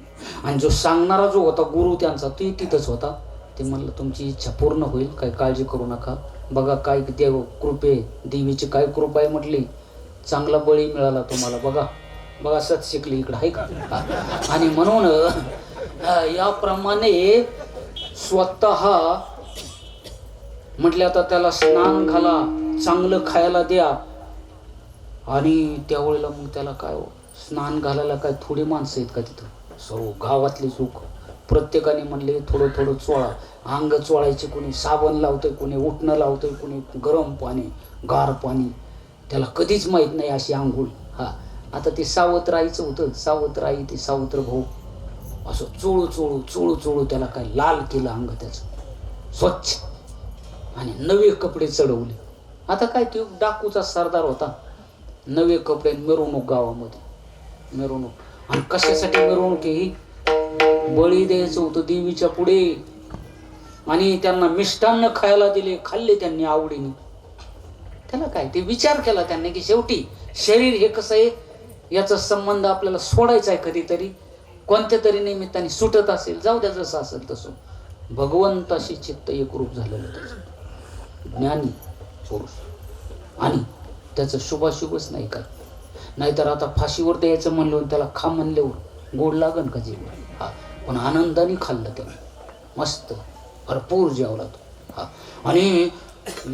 Speaker 2: आणि जो सांगणारा जो होता गुरु त्यांचा, तो तिथंच होता. ते म्हणलं तुमची इच्छा पूर्ण होईल, काही काळजी करू नका. बघा काय देव कृपे, देवीची काय कृपा आहे म्हटली, चांगला बळी मिळाला तुम्हाला. बघा सत शिकली इकडं आहे का. आणि म्हणून याप्रमाणे स्वतः म्हटले आता त्याला स्नान घाला, चांगलं खायला द्या. आणि त्यावेळेला मग त्याला काय स्नान घालायला काय थोडी माणसं आहेत का तिथं, सर्व गावातली चूक. प्रत्येकाने म्हणले थोडं थोडं चोळा, अंग चोळायचे, कोणी साबण लावतंय, कोणी उठणं लावतंय, कोणी गरम पाणी, गार पाणी. त्याला कधीच माहीत नाही अशी आंघोळ. आता ते सावत्र आईचं होतं, सावत्र आई ते सावत्र भाऊ असं चोळू त्याला काय लाल केलं अंग त्याचं स्वच्छ, आणि नवे कपडे चढवले. आता काय ते डाकूचा सरदार होता, नवे कपडे, मिरवणूक गावामध्ये मिरवणूक. आणि कशासाठी मिरवणूक ही, बळी द्यायचं होतं देवीच्या पुढे. आणि त्यांना मिष्टान्न खायला दिले, खाल्ले त्यांनी आवडीने. त्याला काय ते विचार केला त्यांनी की शेवटी शरीर हे कसं आहे, याचा संबंध आपल्याला सोडायचा आहे कधीतरी, कोणत्या तरी निमित्ताने सुटत असेल, जाऊ द्या जसं असेल तसं. भगवंताशी चित्त एकरूप झालेलं त्याचं ज्ञानी पुरुष. आणि त्याचं शुभाशुभच नाही काय. नाहीतर आता फाशीवर द्यायचं म्हणलं त्याला खा म्हणल्यावर गोड लागन का जीवन. पण आनंदाने खाल्लं त्याने, मस्त भरपूर जेवला तो. आणि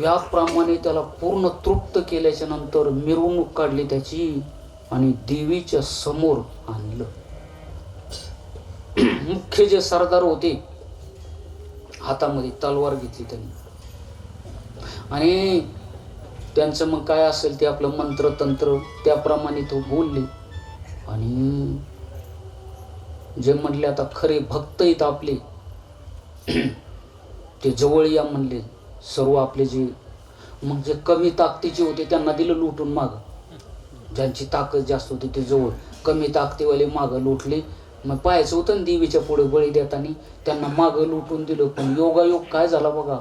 Speaker 2: याप्रमाणे त्याला पूर्ण तृप्त केल्याच्या नंतर मिरवणूक काढली त्याची आणि देवीच्या समोर आणलं. मुख्य जे सरदार होते हातामध्ये तलवार घेतली त्यांनी, आणि त्यांचं मग काय असेल ते आपलं मंत्र तंत्र त्याप्रमाणे तो बोलले. आणि जे म्हणले आता खरे भक्त आहेत आपले ते जवळ या म्हणले. सर्व आपले जे मग जे कमी ताकदीचे होते त्यांना दिलं लुटून माग, ज्यांची ताकद जास्त होती ते जवळ, कमी ताकदीवाले मागं लुटले. मग पाहायचं होतं ना देवीच्या पुढे बळी देताना, त्यांना मागं लुटून दिलं. पण योगायोग काय झाला बघा,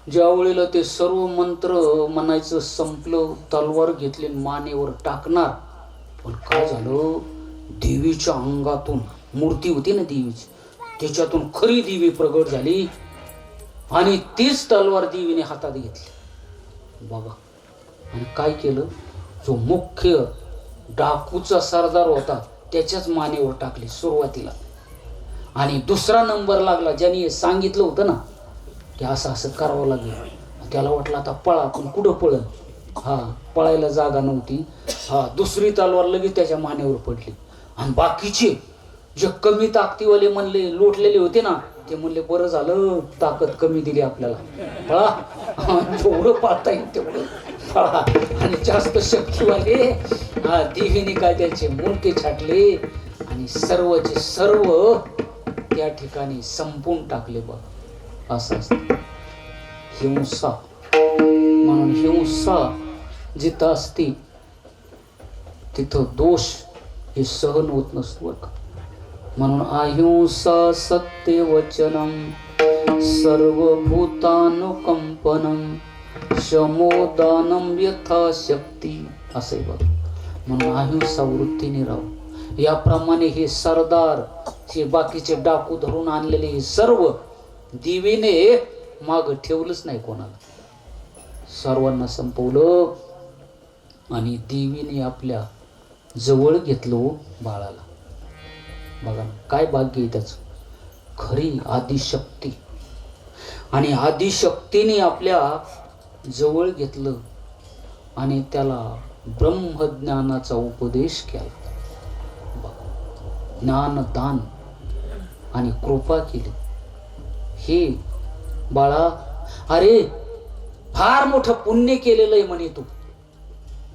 Speaker 2: ज्या वेळेला ते सर्व मंत्र म्हणायचं संपलं, तलवार घेतली मानेवर टाकणार, पण काय झालं, देवीच्या अंगातून मूर्ती होती ना देवीची, त्याच्यातून खरी देवी प्रगट झाली आणि तीच तलवार देवीने हातात घेतली बघा. आणि काय केलं, जो मुख्य डाकूचा सरदार होता त्याच्याच मानेवर टाकली सुरुवातीला. आणि दुसरा नंबर लागला ज्याने सांगितलं होतं ना की असं असं करावं लागेल, त्याला वाटलं आता पळा, पण कुठं पळल, पळायला जागा नव्हती. दुसरी तलवार लगेच त्याच्या मानेवर पडली. आणि बाकीचे जे कमी ताकदीवाले म्हणले लोटलेले होते ना, ते म्हणले बरं झालं ताकद कमी दिली आपल्याला, पळा, जेवढं पाळता येईल तेवढं पळा. आणि जास्त शक्तीवाले देवीने काय त्याचे मुंडके छाटले आणि सर्वचे सर्व त्या ठिकाणी संपून टाकले बघ. असं असतं हिंसा. म्हणून हिंसा जिथं असते तिथं दोष हे सहन होत नसतो बरं का. म्हणून अहिंसा सत्य वचनम सर्वभूतानुकंपनम शमोदानम यथाशक्ती असे बघ. म्हणून अहिंसा वृत्तीने राहू. याप्रमाणे हे सरदार, हे बाकीचे डाकू धरून आणलेले हे सर्व दिवेने माग ठेवलंच नाही कोणाला, सर्वांना संपवलं आणि देवीने आपल्या जवळ घेतलो बाळाला. बघा काय भाग्य आहे त्याचं. खरी आदिशक्ती, आणि आदिशक्तीने आपल्या जवळ घेतलं आणि त्याला ब्रह्मज्ञानाचा उपदेश केला. ज्ञानदान आणि कृपा केली. हे बाळा, अरे फार मोठं पुण्य केलेलं आहे म्हणे तू,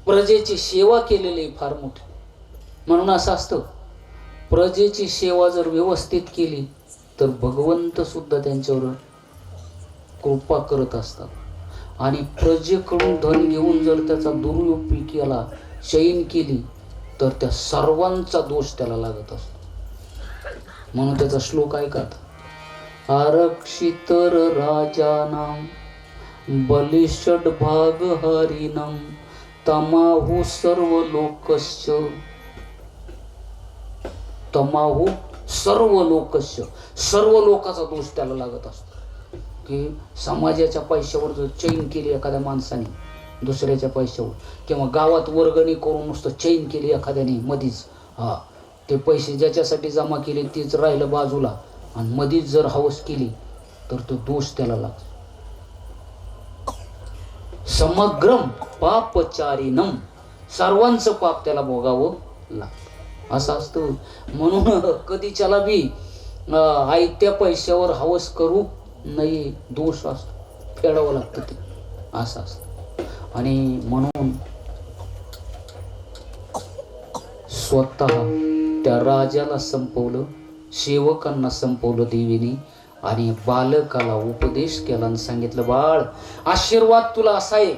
Speaker 2: प्रजेची सेवा केलेली आहे फार मोठी. म्हणून असं असतं, प्रजेची सेवा जर व्यवस्थित केली तर भगवंत सुद्धा त्यांच्यावर कृपा करत असतात. आणि प्रजेकडून धन घेऊन जर त्याचा दुरुपयोग केला, चैन केली, तर त्या सर्वांचा दोष त्याला लागत असतो. म्हणून त्याचा श्लोक ऐकत, आरक्षितर राजानाम बलिषड भाग हरिणम तमाहु सर्व लोकस्य. तमाहु सर्व लोकस्य, सर्व लोकांचा दोष त्याला लागत असतो. की समाजाच्या पैशावर जर चैन केली एखाद्या माणसाने दुसऱ्याच्या पैशावर, किंवा गावात वर्गणी करून नुसतं चैन केली एखाद्याने मधीच, ते पैसे ज्याच्यासाठी जमा केले तेच राहिलं बाजूला, आणि मधीच जर हवस केली तर तो दोष त्याला लागतो. समग्रम पापचारिणम, सर्वांचं पाप त्याला भोगावं लागतं, असं असतं. म्हणून कधीच्याला बी आयत्या पैशावर हवस करू नाही, दोष असतो, फेडावं लागतं ते, असं असतं. आणि म्हणून स्वतः त्या राजाला संपवलं, सेवकांना संपवलं देवीने, आणि बालकाला उपदेश केला आणि सांगितलं, बाळ आशीर्वाद तुला असा आहे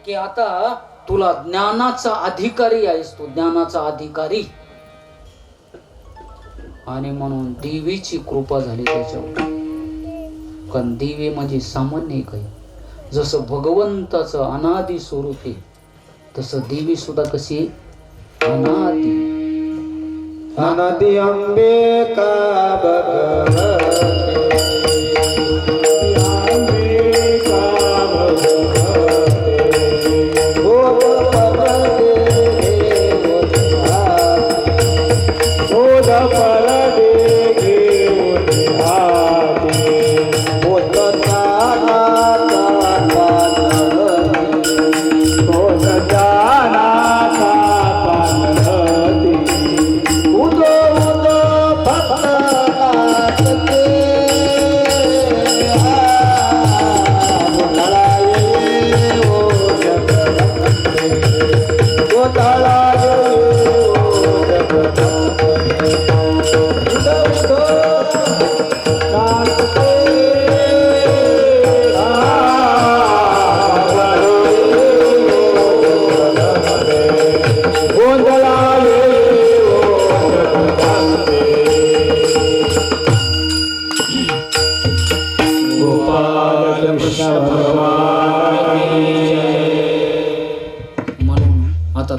Speaker 2: की आता तुला ज्ञानाचा अधिकारी आहेस, तू ज्ञानाचा अधिकारी. आणि म्हणून देवीची कृपा झाली त्याच्यावर. कारण देवी म्हणजे सामान्य काही, जसं भगवंताचं अनादि स्वरूप आहे तसं देवी सुद्धा कशी अनादि.
Speaker 1: अनादि अंबिका भगवती, अंबिका भगवती, बोध परदे बोध परदे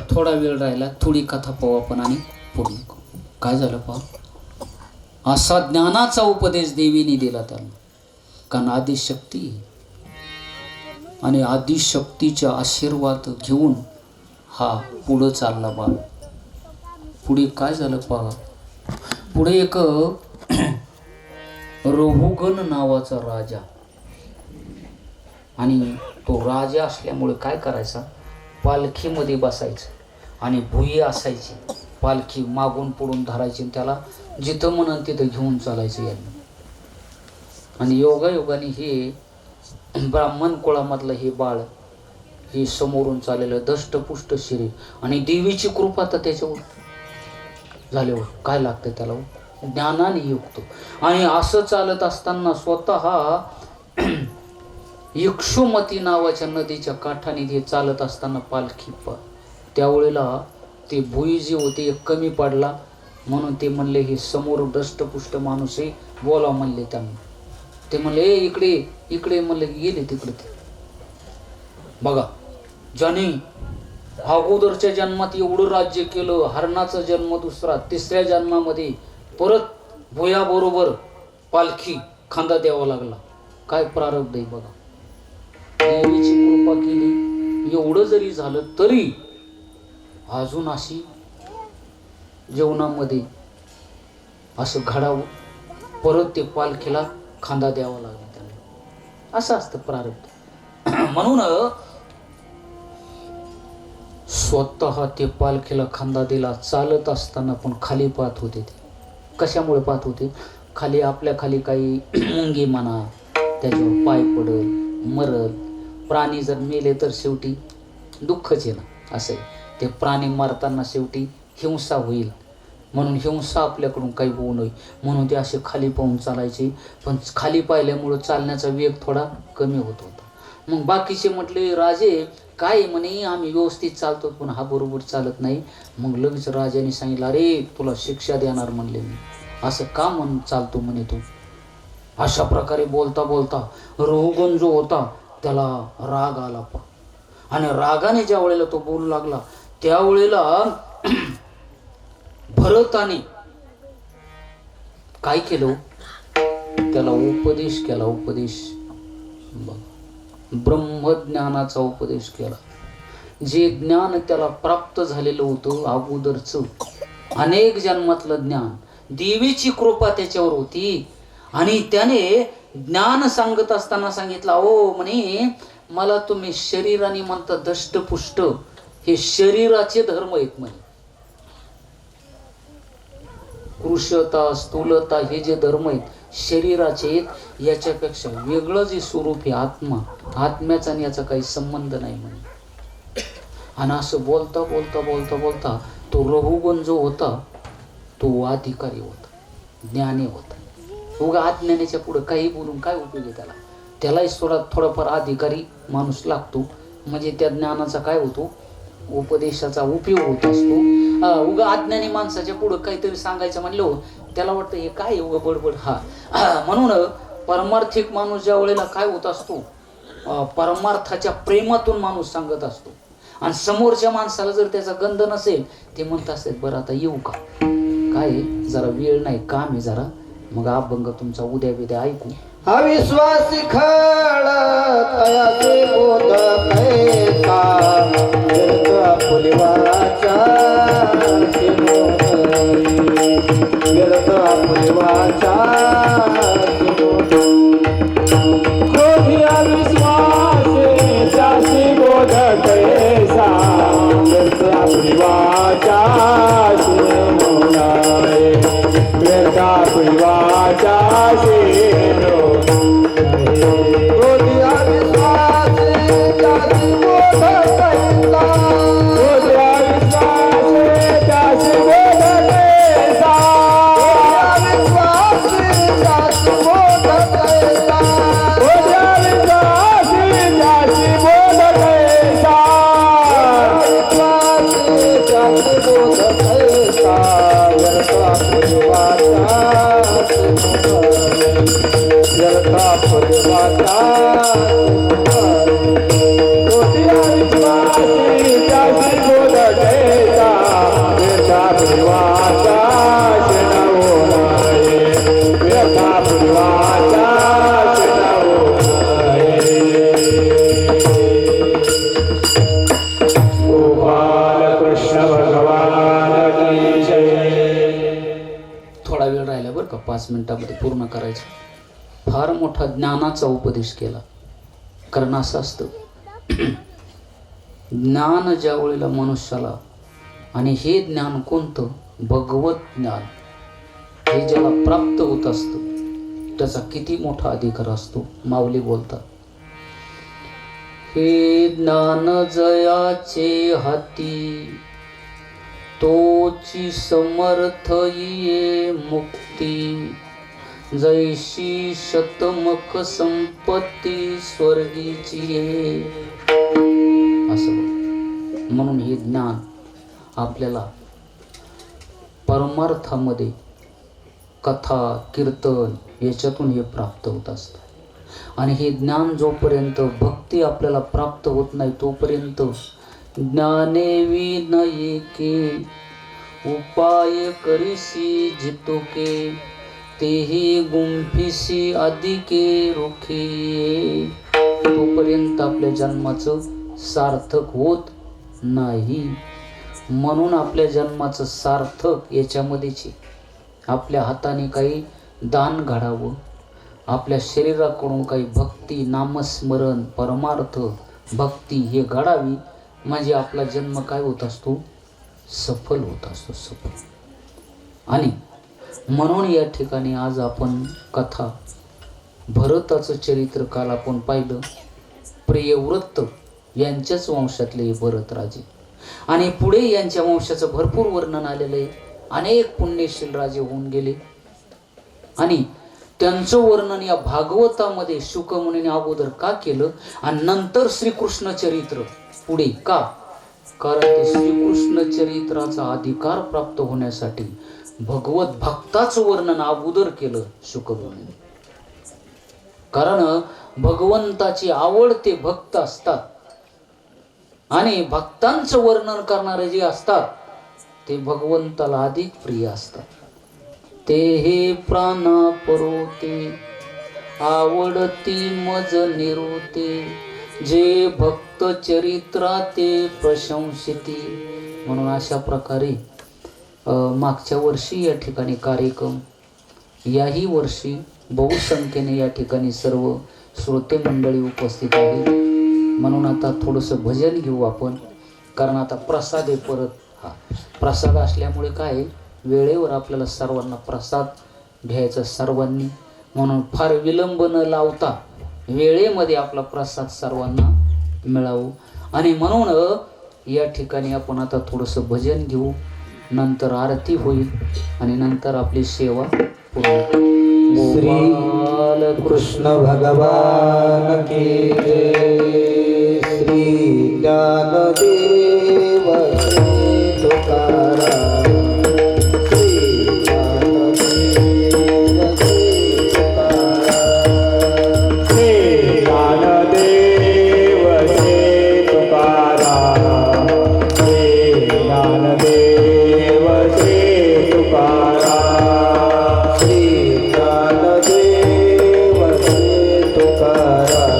Speaker 2: थोडा वेळ राहिला, थोडी कथा पाहू आपण आणि पूर्ण करू. काय झालं पहा, असा ज्ञानाचा उपदेश देवीने दिला त्याला. कारण आदिशक्ती, आणि आदिशक्तीचा आशीर्वाद घेऊन हा पुढं चालला बाळ. पुढे काय झालं पहा, पुढे एक रघुगण नावाचा राजा, आणि तो राजा असल्यामुळे काय करायचा, पालखीमध्ये बसायचं आणि भुई असायची, पालखी मागून पुढून धरायची, त्याला जिथं म्हणून तिथं घेऊन चालायचं यांनी. आणि योगायोगाने हे ब्राह्मण कुळामधलं हे बाळ, हे समोरून चाललेलं दष्टपुष्ट शरीर, आणि देवीची कृपा तर त्याच्यावर झाल्यावर काय लागतं त्याला, ज्ञानाने युक्त. आणि असं चालत असताना स्वतः इक्षुमती नावाच्या नदीच्या काठाने ते चालत असताना पालखी त्यावेळेला ते भुई जे होते एक कमी पडला, म्हणून ते म्हणले हे समोर दष्टपुष्ट माणूस आहे, बोला म्हणले त्यांना. ते म्हणले ए इकडे इकडे, म्हणले गेले तिकडे. ते बघा, ज्याने अगोदरच्या जन्मात एवढं राज्य केलं, हरणाचा जन्म दुसरा, तिसऱ्या जन्मामध्ये परत भुयाबरोबर पालखी खांदा द्यावा लागला. काय प्रारब्ध आहे बघा. देवीची कृपा केली, एवढं जरी झालं तरी अजून अशी जेवणामध्ये असं घडावं, परत ते पालखीला खांदा द्यावा लागला त्यांना. असं असतं प्रारब्ध. म्हणून स्वतः ते पालखीला खांदा दिला. चालत असताना पण खाली पाहत होते. ते कशामुळे पाहत होते? खाली आपल्या खाली काही मुंगी म्हणा, त्याच्यावर पाय पडल, मरल. प्राणी जर मेले तर शेवटी दुःखच आहे ना. असं आहे, ते प्राणी मारताना शेवटी हिंसा होईल, म्हणून हिंसा आपल्याकडून काही होऊ नये म्हणून ते असे खाली पाहून चालायचे. पण खाली पाहिल्यामुळं चालण्याचा वेग थोडा कमी होत होता. मग बाकीचे म्हटले राजे काय म्हणे, आम्ही व्यवस्थित चालतो पण हा बरोबर चालत नाही. मग लगेच राजाने सांगितलं, अरे तुला शिक्षा देणार म्हणले मी, असं का म्हणून चालतो म्हणे तू. अशा प्रकारे बोलता बोलता रहुगण जो होता त्याला राग आला. आणि रागाने ज्या वेळेला तो बोलू लागला त्यावेळेला भरताने काय केलं, त्याला उपदेश केला. उपदेश, ब्रह्मज्ञानाचा उपदेश केला. जे ज्ञान त्याला प्राप्त झालेलं होतं अगोदरचं, अनेक जन्मातलं ज्ञान, देवीची कृपा त्याच्यावर होती. आणि त्याने ज्ञान सांगत असताना सांगितलं, ओ म्हणे मला तुम्ही शरीराने म्हणता दष्टपुष्ट, हे शरीराचे धर्म आहेत म्हणे. कृशता, स्थूलता हे जे धर्म आहेत शरीराचे आहेत, याच्यापेक्षा वेगळं जे स्वरूप आहे आत्मा, आत्म्याचा आणि याचा काही संबंध नाही म्हणे. आणि असं बोलता बोलता बोलता बोलता तो रहुगण जो होता तो अधिकारी होता, ज्ञानी होता. उगा अज्ञानाच्या पुढे काही बोलून काय उपयोग आहे त्याला. त्यालाही थोडाफार अधिकारी माणूस लागतो, म्हणजे त्या ज्ञानाचा काय होतो, उपदेशाचा उपयोग होत असतो. उगा अज्ञानी माणसाच्या पुढं काहीतरी सांगायचं म्हणलं त्याला वाटतं हे काय उगा बडबड. म्हणून परमार्थिक माणूस ज्या वेळेला काय होत असतो, परमार्थाच्या प्रेमातून माणूस सांगत असतो. आणि समोरच्या माणसाला जर त्याचा गंध नसेल, ते म्हणत असतात बरं आता येऊ का, काय जरा वेळ नाही, काम आहे जरा, मग अभंग तुमचा उद्या बिद्या ऐकू.
Speaker 1: अविश्वासी खळ तयाचे बोध कैसा, व्यर्थ फुलवाचा व्यर्थ फुलवाचा क्रोधी अविश्वासी त्याची बोध कैसा, व्यर्थ फुलवाचा व्यर्थ फुलवाचा
Speaker 2: थोडा वेळ राहिला बरं का, 5 मिनिटामध्ये पूर्ण करायचं. फार मोठा ज्ञानाचा उपदेश केला. कारण असं असतं, ज्ञान ज्या वेळेला मनुष्याला, आणि हे ज्ञान कोणतं, भगवत ज्ञान, हे ज्याला प्राप्त होत असतं त्याचा किती मोठा अधिकार असतो. माऊली बोलतात, हे ज्ञान जयाचे हाती, तोची समर्थ ये मुक्ती, जैशी शतमक संपत्ती स्वर्गीची ये. असं म्हणून हे ज्ञान आपल्याला परमार्थामध्ये कथा कीर्तन याच्यातून हे प्राप्त होत असतं. आणि हे ज्ञान जोपर्यंत भक्ती आपल्याला प्राप्त होत नाही तोपर्यंत ज्ञाने विनये के उपाय करिसी जितोके तेही गुंफिसी अधिके रोखे, तोपर्यंत आपल्या जन्माचं सार्थक होत नाही. म्हणून आपल्या जन्माचं सार्थक याच्यामध्येच आपल्या हाताने काही दान घडावं, आपल्या शरीराकडून काही भक्ती नामस्मरण परमार्थ भक्ती हे घडावी, म्हणजे आपला जन्म काय होत असतो, सफल होत असतो, सफल. आणि म्हणून या ठिकाणी आज आपण कथा भरताचं चरित्र काल आपण पाहिलं. प्रियव्रत यांच्याच वंशातले भरत राजे, आणि पुढे यांच्या वंशाचं भरपूर वर्णन आलेलं आहे. अनेक पुण्यशील राजे होऊन गेले आणि त्यांचं वर्णन या भागवतामध्ये शुकमुनीने अगोदर का केलं आणि नंतर श्रीकृष्ण चरित्र पुढे का, कारण ते श्रीकृष्ण चरित्राचा अधिकार प्राप्त होण्यासाठी भगवत भक्ताचं वर्णन अगोदर केलं शुकमुनीने. कारण भगवंताची आवडते भक्त असतात आणि भक्तांचं वर्णन करणारे जे असतात ते भगवंताला अधिक प्रिय असतात. ते हे प्राणा परोते आवडती मज निरोते, जे भक्त चरित्रा ते प्रशंसिती. म्हणून अशा प्रकारे मागच्या वर्षी या ठिकाणी कार्यक्रम, याही वर्षी बहुसंख्येने या ठिकाणी सर्व श्रोते मंडळी उपस्थित आहेत. म्हणून आता थोडंसं भजन घेऊ आपण, कारण आता प्रसाद आहे परत. हा प्रसाद असल्यामुळे काय वेळेवर आपल्याला सर्वांना प्रसाद घ्यायचा सर्वांनी, म्हणून फार विलंब न लावता वेळेमध्ये आपला प्रसाद सर्वांना मिळावं. आणि म्हणून या ठिकाणी आपण आता थोडंसं भजन घेऊ, नंतर आरती होईल आणि नंतर आपली सेवा पूर्ण.
Speaker 1: श्री कृष्ण भगवान की जय. श्री ज्ञानदेव श्री तुकाराम. श्री ज्ञानदेव श्री तुकाराम. श्री ज्ञानदेव श्री तुकाराम. श्री ज्ञानदेव श्री तुकाराम.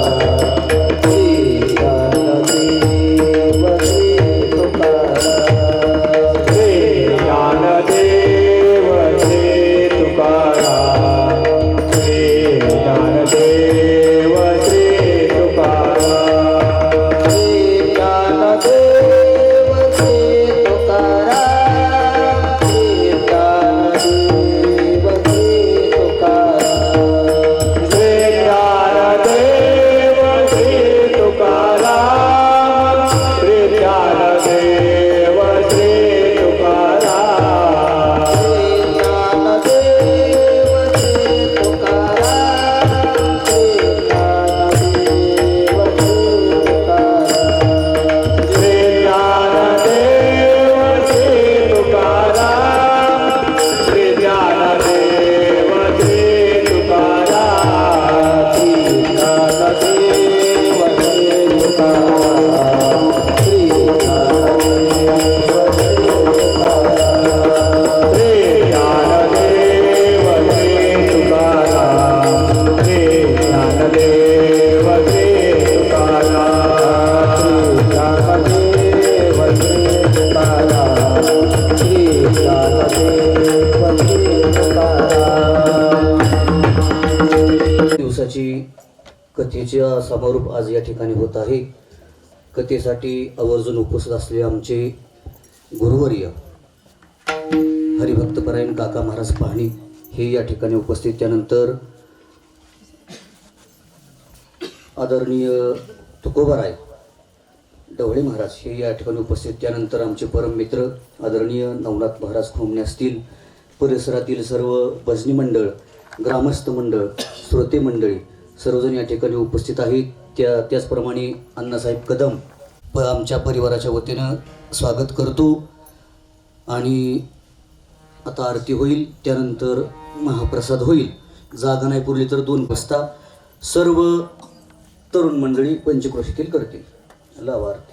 Speaker 3: कथेचा समारोप आज या ठिकाणी होत आहे. कथेसाठी आवर्जून उपस्थित असलेले आमचे गुरुवर्य हरिभक्तपरायण काका महाराज पाहणी हे या ठिकाणी उपस्थित. त्यानंतर आदरणीय तुकोबाराय ढवळे महाराज हे या ठिकाणी उपस्थित. त्यानंतर आमचे परम मित्र आदरणीय नवनाथ महाराज खोमणे असतील, परिसरातील सर्व भजनी मंडळ, ग्रामस्थ मंडळ, श्रोते मंडळी सर्वजण या ठिकाणी उपस्थित आहेत. त्याचप्रमाणे अण्णासाहेब कदम आमच्या परिवाराच्या वतीनं स्वागत करतो. आणि आता आरती होईल, त्यानंतर महाप्रसाद होईल. जागा नाही पुरली तर 2 वाजता सर्व तरुण मंडळी पंचक्रोशीतील करतील. लावा आरती.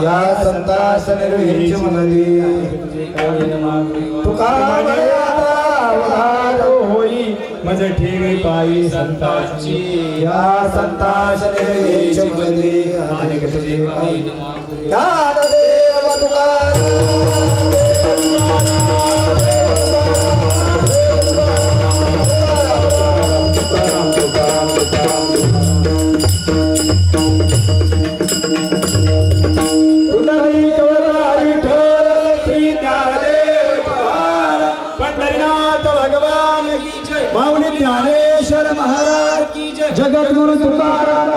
Speaker 1: या संतास निर्विहीच मनली तुकाराम सहज ठेवी पायी संतांची या संतांची मंदिरे अनेक देवाई ज्ञानदेव पंढरीनाथ भगवान की जय माऊली ज्ञानेश्वर महाराज की जय जगद्गुरु तुकाराम